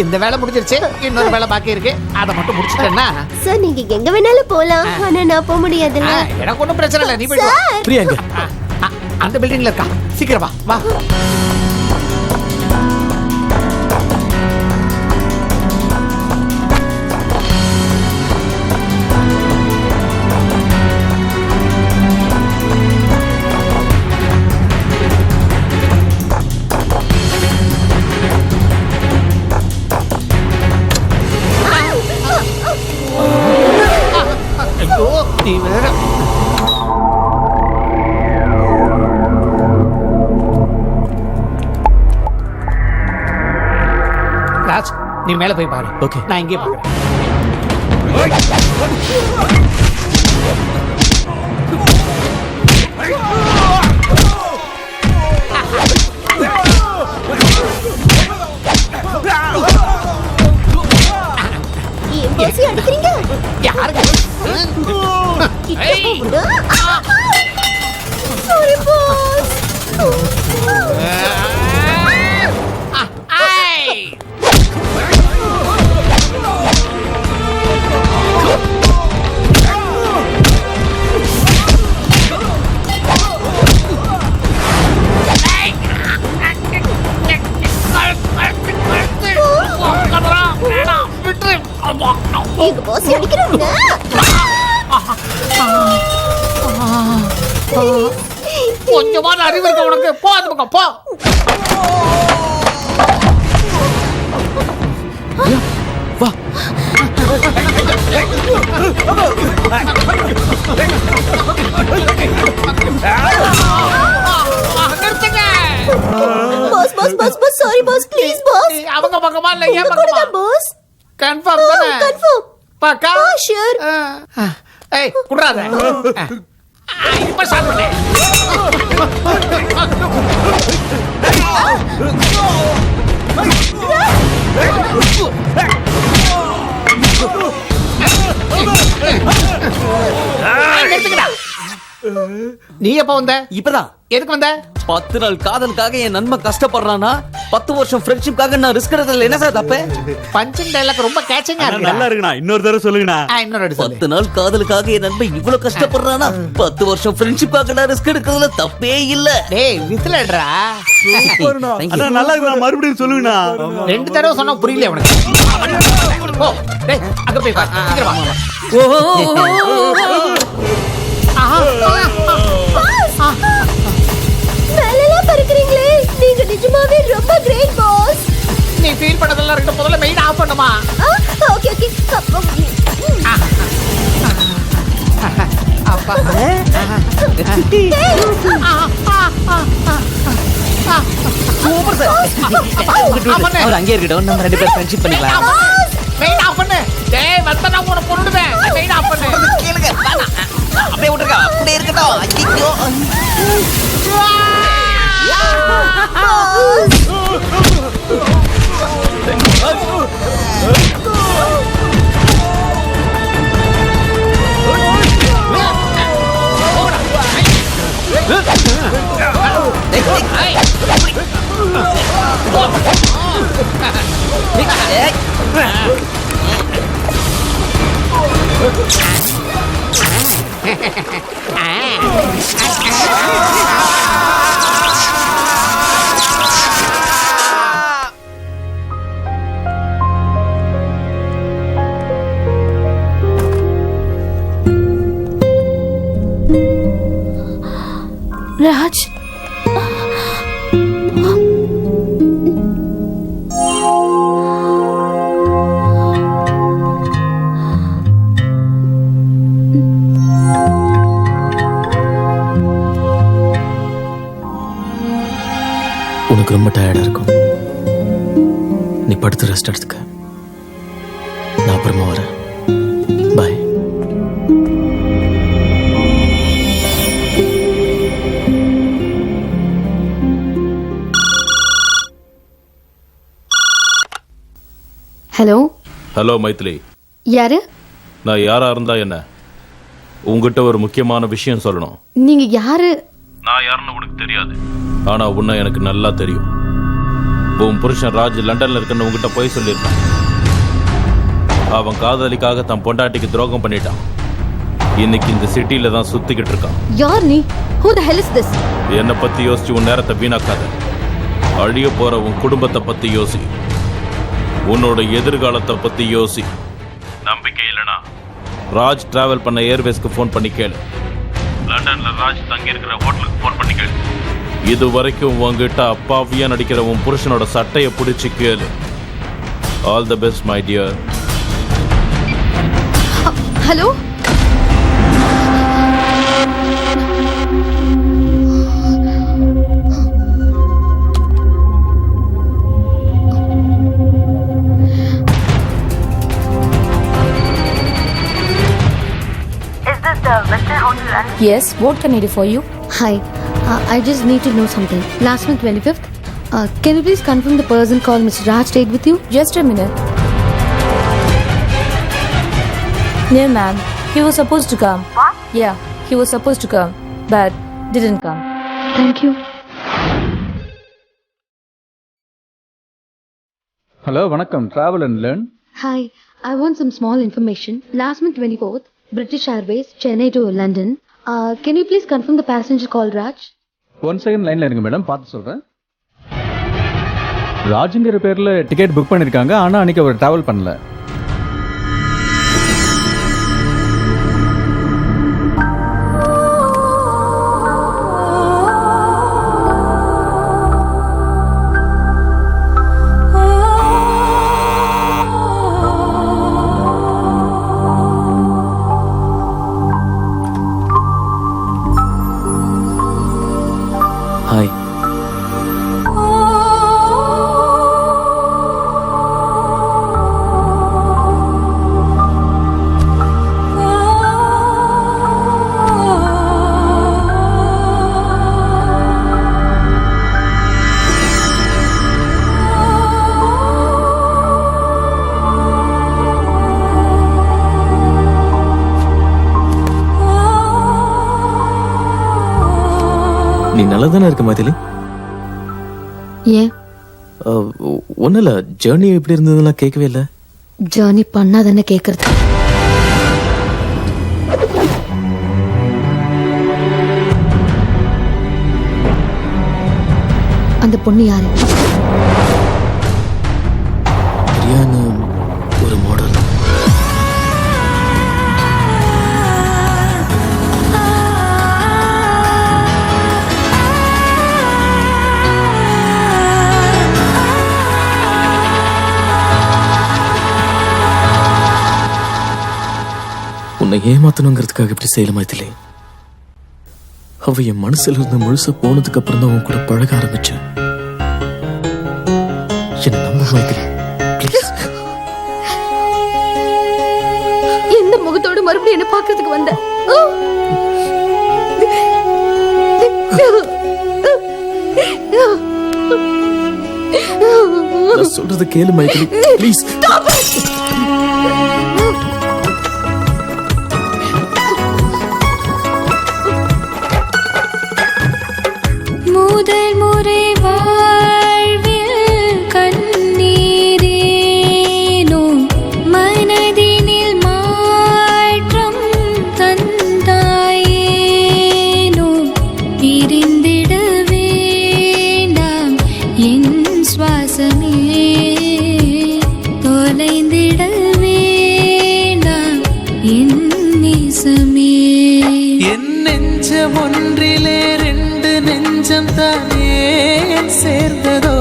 இந்த வேலை முடிஞ்சிருச்சு. இன்னொரு வேலை பாக்கி இருக்கு. அதை மட்டும் முடிச்சிட்டேன்னா சார் நீங்க எங்க வேணாலும் போலாம். ஆனா நான் போக முடியாதுல்ல. எனக்கு ஒன்றும் பிரச்சனை இல்லை. நீ போயிட்டு வா. பிரியா எங்க? அந்த பில்டிங்ல இருக்கா. சீக்கிரம் வா வா. ஐயோ நீ வேற. ராஜ் நீ மேல போய் பாரு. ஓகே. நான் இங்கே பாக்குறேன். ஏன் பாசி அடிக்கிறீங்க? யாருக்கு? Sorry boss. எங்க பாசி அடிக்கிறாங்க. கொஞ்சமான அறிவு இருக்க உனக்கு. போ அந்த பக்கம் போ. வா. நிறுத்துங்க. Boss boss boss boss sorry boss please boss. அவங்க பக்கமா இல்ல ஏன் உங்க பக்கமா? பாஸ். கன்ஃபார்ம் தானே? கன்ஃபார்ம். பக்கா. ஷூர். ஏய் குடுறாத. இப்ப சாப்பிடு. நீ எப்ப வந்த? இப்பதான். எதுக்கு வந்த? 10 நாள் காதலுக்காக என் நண்பன் கஷ்டப்படுறானா 10 வருஷம் ஃப்ரெண்ட்ஷிப்காக நான் ரிஸ்க் எடுக்கிறதுல என்ன சார் தப்பு? பஞ்சிங் டைலாக் ரொம்ப கேட்சிங்கா இருக்கு. நல்லா இருக்குண்ணா. இன்னொரு தடவை சொல்லுங்கண்ணா. இன்னொரு அடி சொல்லு. 10 நாள் காதலுக்காக என் நண்பன் இவ்வளவு கஷ்டப்படுறானா 10 வருஷம் ஃப்ரெண்ட்ஷிப்காக நான் ரிஸ்க் எடுக்கிறதுல தப்பே இல்ல. டேய் விசிலடா. அண்ணா நல்லா இருக்குண்ணா. மறுபடியும் சொல்லுங்கண்ணா. 2 தடவை சொன்னா புரியல உனக்கு. போ. டேய் அங்க போய் பாரு. சீக்கிரம் வா. மேலலாம் பறக்குறீங்களே. நீங்க நிஜமாவே ரொம்ப கிரேட் பாஸ். நீ ஃபீல் பண்ணதெல்லாம் இருக்கட்டும். முதல்ல மெயின் ஆஃப் பண்ணுமா? Okay okay. அப்பா. Super sir. அவர் அங்கே இருக்கட்டும். நம்ம 2 பேரும் ஃப்ரெண்ட்ஷிப் பண்ணிக்கலாம். மெயின் ஆஃப் பண்ணு. டேய் வந்த நான் உன கொன்னுடுவேன். மெயின் ஆஃப் பண்ணு. கேளுங்க. அப்படியே விட்டுருங்க. அப்படியே இருக்கட்டும். ஐயோ. ராஜ் உனக்கு ரொம்ப டயர்டா இருக்கும். நீ படுத்து ரெஸ்ட் எடுத்துக்க. நான் அப்புறமா வரேன். பாய். ஹலோ ஹலோ மைத்திலி, யாரு? நான் யாரா இருந்தா என்ன? உங்ககிட்ட ஒரு முக்கியமான விஷயம் சொல்லணும். நீங்க யாரு? நான் யாருன்னு உனக்கு தெரியாது, ஆனா உன்னை எனக்கு நல்லா தெரியும். உன் புருஷன் ராஜ் லண்டன்ல இருக்குன்னு உங்ககிட்ட போய் சொல்லியிருக்கான். அவன் காதலிக்காக தன் பொண்டாட்டிக்கு துரோகம் பண்ணிட்டான். இன்னைக்கு இந்த சிட்டில தான் சுத்திக்கிட்டு இருக்கான். யார் நீ? Who the hell is this? என்னை பத்தி யோசிச்சு உன் நேரத்தை வீணாக்காத. அழிய போற உன் குடும்பத்தை பத்தி யோசி. உன்னோட எதிர்காலத்தை பத்தி யோசி. நம்பிக்கை இல்லனா ராஜ் டிராவல் பண்ண ஏர்வேஸ்க்கு ஃபோன் பண்ணி கேளு. லண்டன்ல ராஜ் தங்கி இருக்கிற ஹோட்டலுக்கு ஃபோன் பண்ணி கேளு. இது வரைக்கும் உங்ககிட்ட அப்பாவியா நடிக்கிற உன் புருஷனோட சட்டையை பிடிச்சி கேளு. All the best my dear. Hello, Yes, what can I do for you? hi. I just need to know something. Last month 25th, can you please confirm the person called Mr. Raj stayed with you? Just a minute. No, ma'am. He was supposed to come. What? Yeah, he was supposed to come, but didn't come. Thank you. Hello, வணக்கம். Travel and learn. Hi, I want some small information. Last month 24th, British Airways, Chennai to London. Can you please confirm the passenger called Raj? 1 second லைன்ல இருங்க madam, பார்த்து சொல்றேன். ராஜுங்கிற பேர்ல ticket book பண்ணிருக்காங்க, ஆனா அன்னைக்கு hour travel பண்ணல. Hi. நீ நல்லா தானே இருக்க மைதிலி? ஏன்? ஒன்றும் இல்லை, ஜேர்னி எப்படி இருந்ததுலாம் கேட்கவே இல்லை. ஜேர்னி பண்ணாதானே கேட்கறது. அந்த பொண்ணு யாரு? பிரியான்னு ஒரு மாடல். உன்னை ஏமாத்தணுங்கிறதுக்காக இப்படி செய்யல மைதிலி. அவ என் மனசுல இருந்து முழுசா போனதுக்கு அப்புறம் தான் உன் கூட பழக ஆரம்பிச்சேன். என்ன நம்ப மைதிலி, ப்ளீஸ். எந்த முகத்தோடு மறுபடியும் என்ன பார்க்கறதுக்கு வந்த? நான் சொல்றது கேளு மைதிலி, ப்ளீஸ். முதல் முறை வாழ்வில் கண்ணீரேனோ மனதினில் மாற்றம் தந்தாயேனோ பிரிந்திட வேண்டாம் என் சுவாசமே தொலைந்திட வேண்டாம் என் நேசமே என் நெஞ்சம் ஒன்றிலே நெஞ்சம் தானே சேர்ந்ததோ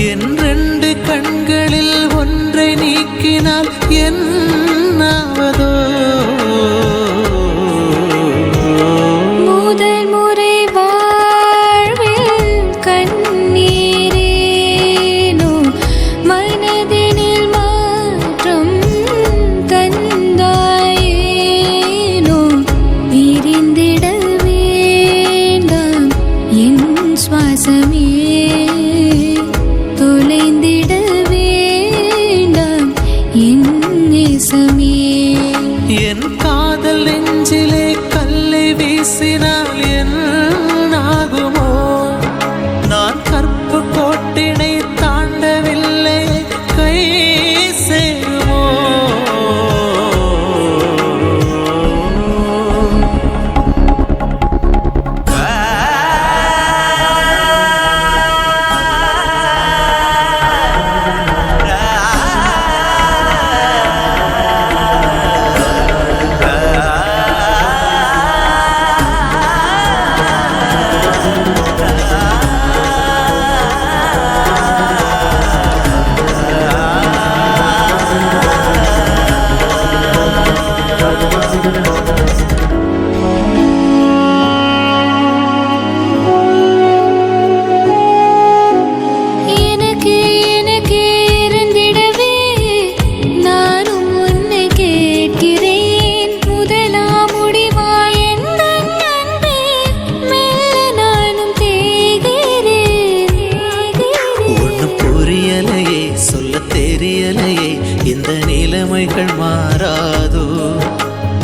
என் 2 கண்களில் ஒன்றை நீக்கினால் என்னாவதோ முதல் முறை வாழ்வில் கண்ணீரேனோ மனதினில் மாற்றம் தந்தாயேனோ பிரிந்திட சுவாசமே மாறாதோ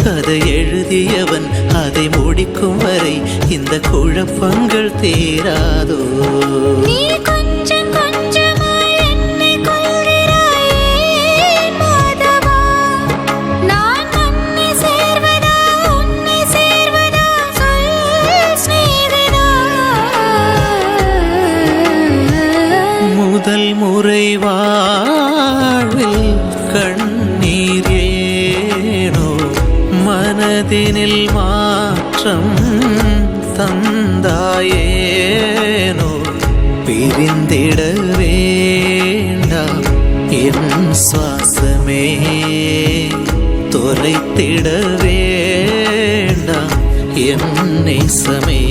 கதை எழுதியவன் அதை முடிக்கும் வரை இந்த குழப்பங்கள் தீராதோ நீ கொஞ்சம் கொஞ்சமாய் என்னை கொள்கிறாயே மாதவா நான் உன்னை சேர்வதா சொல் ஸ்நேகிதா முதல் முறை வாழ்வில் கண்ணீர் ஏனோ மனதினில் மாற்றம் தந்தாயேனோ பிரிந்திட வேண்டாம் என் சுவாசமே தொலைத்திட வேண்டாம் என் நேசமே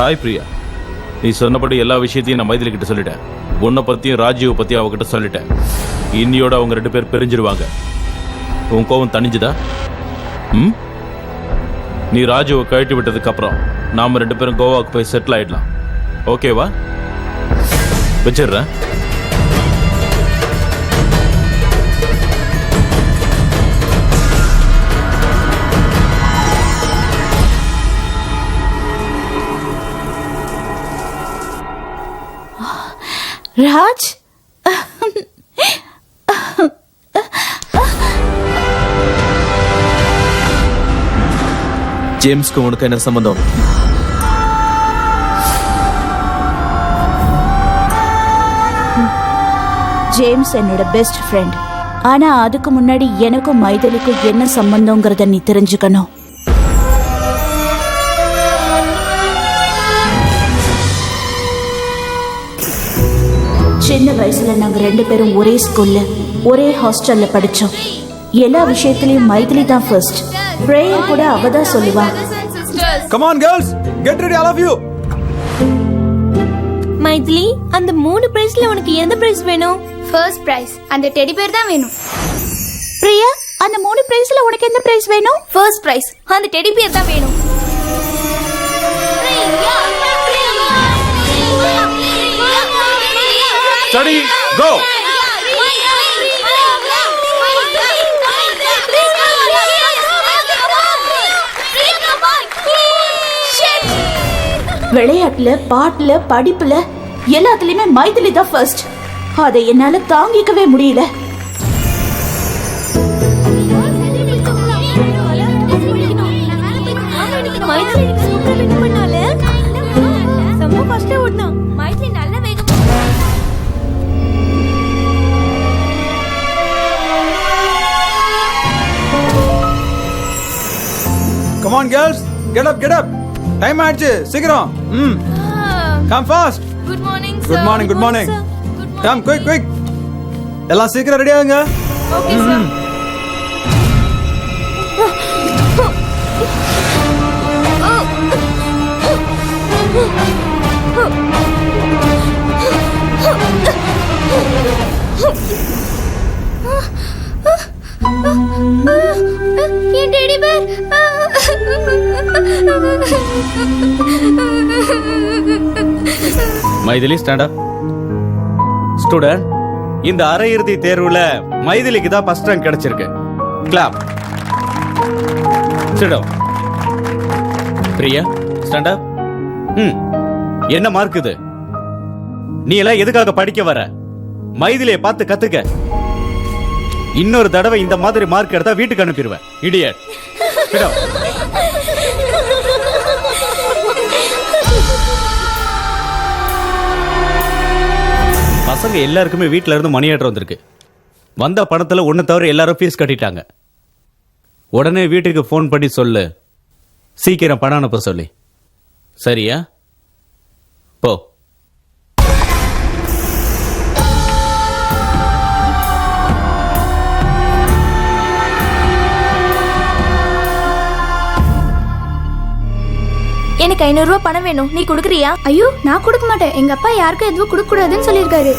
ஹாய் பிரியா, நீ சொன்னபடி எல்லா விஷயத்தையும் நான் மைதிலி கிட்ட சொல்லிட்டேன். உன்னை பத்தியும் ராஜீவ் பத்தியும் அவகிட்ட சொல்லிட்டேன். இன்னியோட அவங்க 2 பேர் பிரிஞ்சிருவாங்க. உன் கோவம் தணிஞ்சுதா? நீ ராஜுவை கழட்டி விட்டதுக்கு அப்புறம் நாம 2 பேரும் கோவாவுக்கு போய் செட்டில் ஆயிடலாம். ஓகேவா? வச்சிடுறேன். ராஜ், ஜேம்ஸ்க்கு உனக்கு என்ன சம்பந்தம்? ஜேம்ஸ் என்னோட பெஸ்ட் ஃப்ரெண்ட். ஆனா அதுக்கு முன்னாடி எனக்கும் மைதிலிக்கும் என்ன சம்பந்தங்கிறத நீ தெரிஞ்சுக்கணும். சின்ன வயசுல நாங்க 2 பேரும் ஒரே ஸ்கூல்ல ஒரே ஹாஸ்டல்ல படிச்சோம். எல்லா விஷயத்திலயும் மைதிலி தான் ஃபர்ஸ்ட். பிரேயர் கூட அவ தான் சொல்லுவா. Come on girls, get ready all of you. Maithili, அந்த 3 பிரைஸ்ல உனக்கு எந்த பிரைஸ் வேணும்? ஃபர்ஸ்ட் பிரைஸ் அந்த டெடி பேர் தான் வேணும். பிரியா, அந்த 3 பிரைஸ்ல உனக்கு எந்த பிரைஸ் வேணும்? ஃபர்ஸ்ட் பிரைஸ் அந்த டெடி பேர் தான் வேணும். Study, go! விளையாட்டுல, பாட்டுல, படிப்புல எல்லாத்துலயுமே மைதிலி தான் ஃபர்ஸ்ட். அதை என்னால தாங்கிக்கவே முடியல. Come on girls, get up, get up. Time ஆயிடுச்சு, சீக்கிரம். Come fast. Good morning, sir. Good morning, good morning. Come quick, quick. எல்லாம் சீக்கிரம் ரெடி ஆகுங்க. Okay, sir. என் teddy bear. Maithili, stand up. Student, இந்த அரையிறுதி தேர்வுல மைதிலிக்கு தான் ஃபர்ஸ்ட் ரேங்க் கிடைச்சிருக்கு. Clap. Sit down. Priya, stand up. என்ன மார்க் இது? நீ எல்லாம் எதுக்காக படிக்க வர? மைதிலியை பார்த்து கத்துக்க. இன்னொரு தடவை இந்த மாதிரி மார்க் எடுத்தா வீட்டுக்கு அனுப்பிடுவேன். இடியட். பசங்க எல்லாருக்குமே வீட்டுல இருந்து மணி ஆர்டர் வந்திருக்கு. வந்த பணத்துல ஒன்னு தவிர எல்லாரும் ஃபீஸ் கட்டிட்டாங்க. உடனே வீட்டுக்கு ஃபோன் பண்ணி சொல்லு, சீக்கிரம் பணம் அனுப்ப சொல்லி. சரியா? போ. எனக்கு 500 ரூபாய் பணம் வேணும். நீ கொடுக்குறியா? ஐயோ, நான் கொடுக்க மாட்டேன். எங்க அப்பா யாருக்கும் எதுவும் கொடுக்க கூடாதுன்னு சொல்லியிருக்காரு.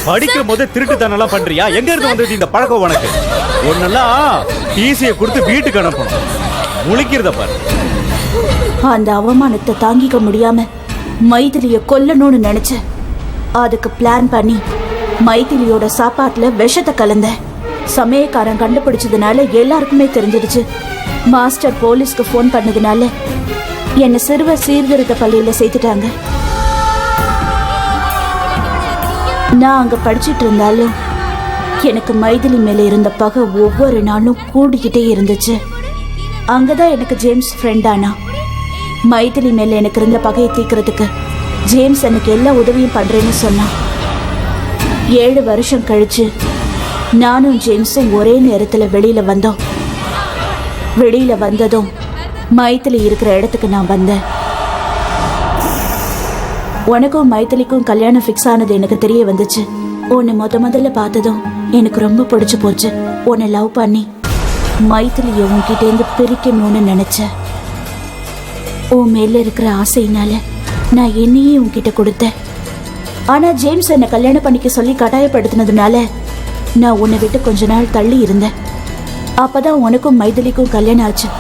படிக்கும் போது திருட்டுத்தனெல்லாம் பண்றியா? எங்க இருந்து வந்தது இந்த பழக்கம் உனக்கு? ஒன்னெல்லாம் ஈஸியை கொடுத்து வீட்டுக்கு அனுப்பணும். முழிக்கிறத பாரு. அந்த அவமானத்தை தாங்கிக்க முடியாம மைதிலிய கொல்லணும்னு நினைச்சேன். அதுக்கு பிளான் பண்ணி மைதிலியோட சாப்பாட்டுல விஷத்தை கலந்த. சமயக்காரன் கண்டுபிடிச்சதுனால எல்லாருக்குமே தெரிஞ்சிடுச்சு. மாஸ்டர் போலீஸ்க்கு ஃபோன் பண்ணதுனால என்னை சிறுவர் சீர்திருத்த பள்ளியில சேர்த்துட்டாங்க. நான் அங்க படிச்சுட்டு இருந்தாலும் எனக்கு மைதிலி மேல இருந்த பகை ஒவ்வொரு நாளும் கூடிக்கிட்டே இருந்துச்சு. அங்கதான் எனக்கு ஜேம்ஸ் ஃப்ரெண்ட் ஆனா. மைதிலி மேல எனக்கு இருந்த பகையை தீக்கிறதுக்கு ஜேம்ஸ் எனக்கு எல்லா உதவியும் பண்றேன்னு சொன்னான். 7 வருஷம் கழிச்சு நானும் ஜேம்ஸும் ஒரே நேரத்துல வெளியில வந்தோம். வெளியில வந்ததும் மைதிலி இருக்கிற இடத்துக்கு நான் வந்தேன். உனக்கும் மைதிலிக்கும் கல்யாணம் ஃபிக்ஸ் ஆனது எனக்கு தெரிய வந்துச்சு. உன்னை முதல்ல பார்த்ததும் எனக்கு ரொம்ப பிடிச்சு போச்சு. உன்னை லவ் பண்ணி மைதிலியை உன்கிட்டேருந்து பிரிக்கணும்னு நினைச்சேன். உன் மேல இருக்கிற ஆசையினால நான் என்னையே உன்கிட்ட கொடுத்தேன். ஆனா ஜேம்ஸ் என்னை கல்யாணம் பண்ணிக்க சொல்லி கட்டாயப்படுத்தினதுனால நான் உன்னை விட்டு கொஞ்ச நாள் தள்ளி இருந்தேன். அப்பதான் உனக்கும் மைதிலிக்கும் கல்யாணம் ஆச்சு.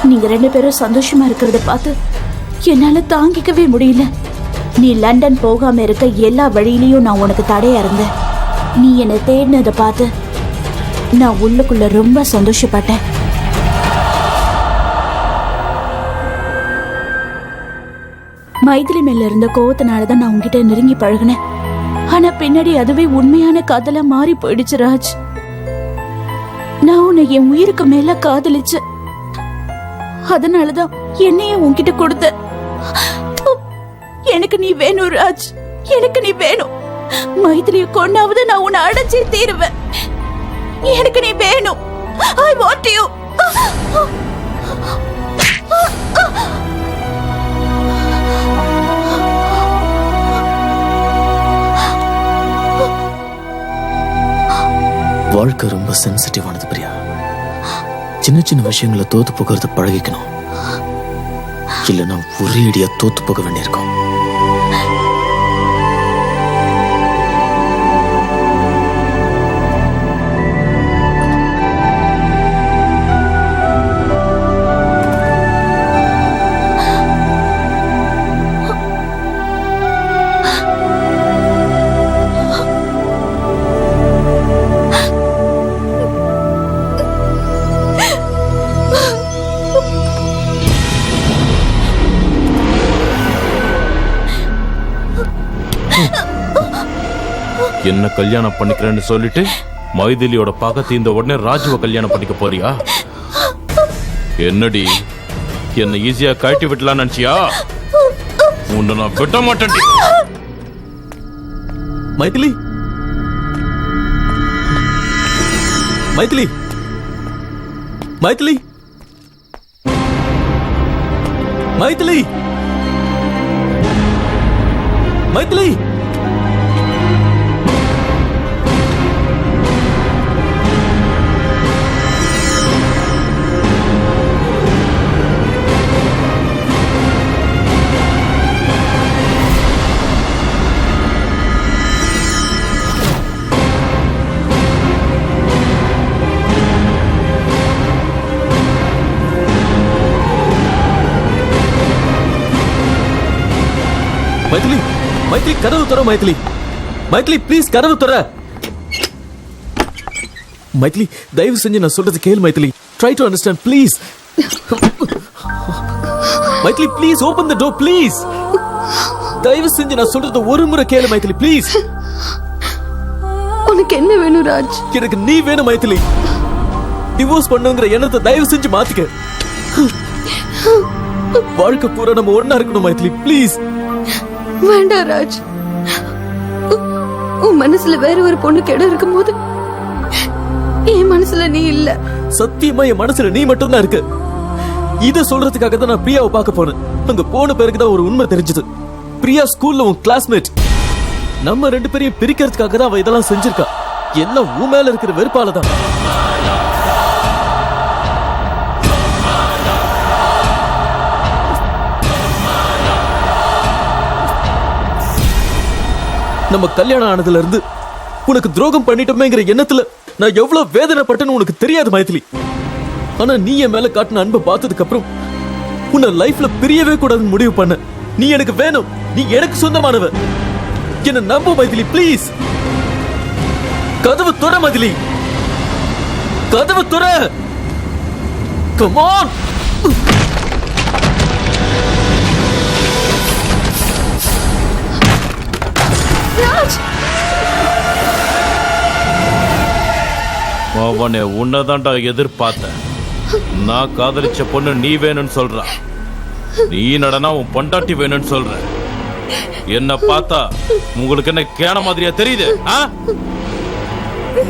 நீங்க 2 பேரும் சந்தோஷமா இருக்கிறத பார்த்து என்னால தாங்கிக்கவே முடியல. நீ லண்டன் போகாம இருக்க எல்லா வழியிலையும் நான் உனக்கு தடையா இருந்தேன். நீ என்னை தேடினதை பார்த்து நான் உள்ளுக்குள்ள ரொம்ப சந்தோஷப்பட்டேன். மைதிலி மேல இருந்த கோவத்தினாலதான் நான் உன்கிட்ட நெருங்கி பழகினேன். ஆனா பின்னாடி அதுவே உண்மையான காதலா மாறி போயிடுச்சு ராஜ். நான் உன்னை என் உயிருக்கு மேல காதலிச்ச. அதனாலதான் என்னையே உன்கிட்ட கொடுத்த. எனக்கு நீ வேணும் ராஜ், எனக்கு நீ வேணும். மைதிலியை கொண்டாவது நான் உன்னை அடைச்சே தீருவேன். எனக்கு நீ வேணும். I want you. வாழ்க்கை ரொம்ப சென்சிட்டிவானது பிரியா. சின்ன சின்ன விஷயங்களை தோத்து போகிறது பழகிக்கணும். இல்லைன்னா ஒரே அடியா தோத்து போக வேண்டியிருக்கும். என்ன கல்யாணம் பண்ணிக்கிறேன்னு சொல்லிட்டு மைதிலியோட பகை தீர்ந்த உடனே ராஜுவை கல்யாணம் பண்ணிக்க போறியா? என்னடி என்ன ஈஸியா கழட்டி விட்டலாம் நினைச்சியா? உன்னை நான் விட மாட்டேன். மைதிலி, மைதிலி, மைதிலி, மைதிலி, மைதிலி. மைதிலி, மைதிலி, கதவு தர மைதிலி. மைத்திலி ப்ளீஸ் கதவு தர. மைத்திலி தயவு செஞ்சு நான் சொல்றது கேளு Maithili. Try to understand please. Maithili please open the door please. தயவு செஞ்சு நான் சொல்றது ஒரு முறை கேளு மைத்திலி ப்ளீஸ். உனக்கு என்ன வேணும் ராஜ்? எனக்கு நீ வேணும் மைத்திலி. டிவோர்ஸ் பண்ணுங்கிற எண்ணத்தை தயவு செஞ்சு மாத்திக்க. வாழ்க்கை பூரா நம்ம ஒண்ணா இருக்கணும் மைத்திலி ப்ளீஸ். வேண்டாம் ராஜ். உன் மனசுல வேற ஒரு பொண்ணுக்கு இடம் இருக்கும்போது என் மனசுல நீ இல்ல. சத்தியமா என் மனசுல நீ மட்டும் தான் இருக்க. இத சொல்றதுக்காக தான் நான் பிரியாவை பார்க்க போனேன். அங்க போன பிறகுதான் ஒரு உண்மை தெரிஞ்சது. பிரியா ஸ்கூல்ல உன் கிளாஸ்மேட். நம்ம ரெண்டு பேரையும் பிரிக்கிறதுக்காக தான் அவ இதெல்லாம் செஞ்சிருக்கா. எல்லாம் உன் மேல இருக்கிற வெறுப்பால தான். நம்ம கல்யாணம் ஆனதுல இருந்து உனக்கு துரோகம் பண்ணிட்டோமேங்கிற எண்ணத்துல நான் எவ்வளவு வேதனைப்பட்டேன்னு உனக்கு தெரியாது மைத்திலி. ஆனா நீ என் மேல காட்டின அன்பை பார்த்ததுக்கு அப்புறம் உன்னை லைஃப்ல பிரியவே கூடாதுன்னு முடிவு பண்ண. நீ எனக்கு வேணும். நீ எனக்கு சொந்தமானவ. என்ன நம்பு மைதிலி ப்ளீஸ். கதவு துற மைதிலி. கதவு துற. Come on. ராஜ். அவனே உன்னதான்டா எதிர்பார்த்தேன். நான் காதலிச்ச பொண்ணு நீ வேணும்னு சொல்ற. நீ நடனா உன் பொண்டாட்டி வேணும்னு சொல்ற. என்ன பார்த்தா உங்களுக்கு என்ன கேன மாதிரியா தெரியுது?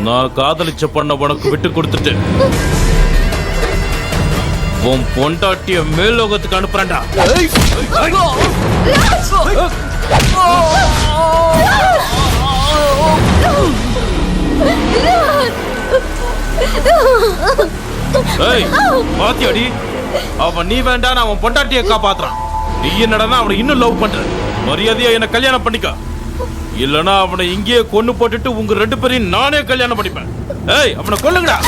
நான் காதலிச்ச பொண்ண உனக்கு விட்டு கொடுத்துட்டு உன் பொண்டாட்டிய மேலோகத்துக்கு அனுப்புறேன்டா. பாத்தியாடி, அவன் நீ வேண்டாம் அவன் பொண்டாட்டியை காப்பாத்துறான். நீ என்னடா அவனை இன்னும் லவ் பண்ற. மரியாதையா என்ன கல்யாணம் பண்ணிக்க. இல்லனா அவனை இங்கேயே கொன்னு போட்டுட்டு உங்க ரெண்டு பேரையும் நானே கல்யாணம் பண்ணிப்பேன். ஏய் அவனை கொல்லுங்கடா.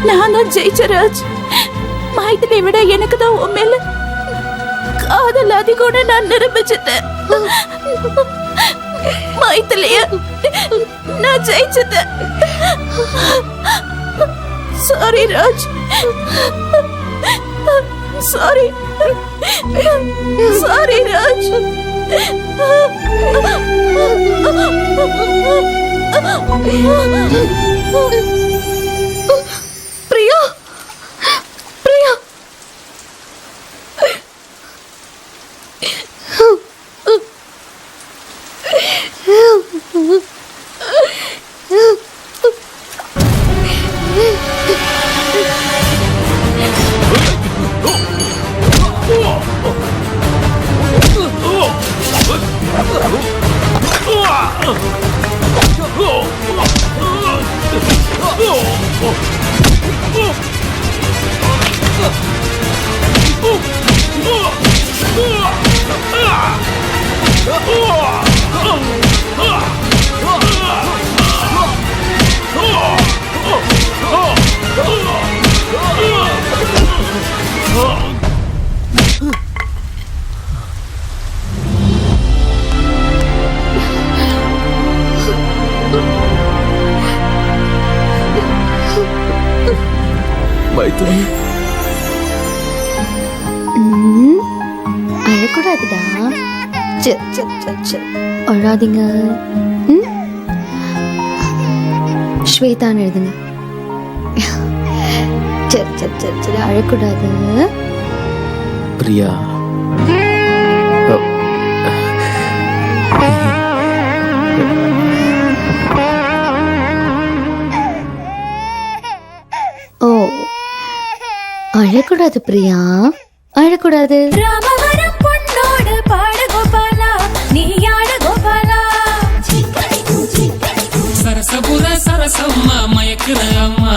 நான் தான் ஜெயிச்சராஜ். மைதிலி விட எனக்கு தான் உன் மேல காதல் அதிகம்னு நான் நிரூபிச்சிட்டேன். மைதிலிய நான் ஜெயிச்சிட்டேன். Sorry Raj. Sorry. Sorry Raj. Priya. Priya. Maithili அழக்கூடாதுடா. சரி சரி சரி சரி அழாதீங்க. ஸ்வேதான்னு எழுதுங்க. சரி சரி சரி சரி அழக்கூடாது. பிரியா ஓ அழக்கூடாது பிரியா, அழக்கூடாது. ராமவரம் பொன்னோடு பாட கோபாலா, நீ ஆட கோபாலா. சரசபுர சரசம்மா மயக்குற அம்மா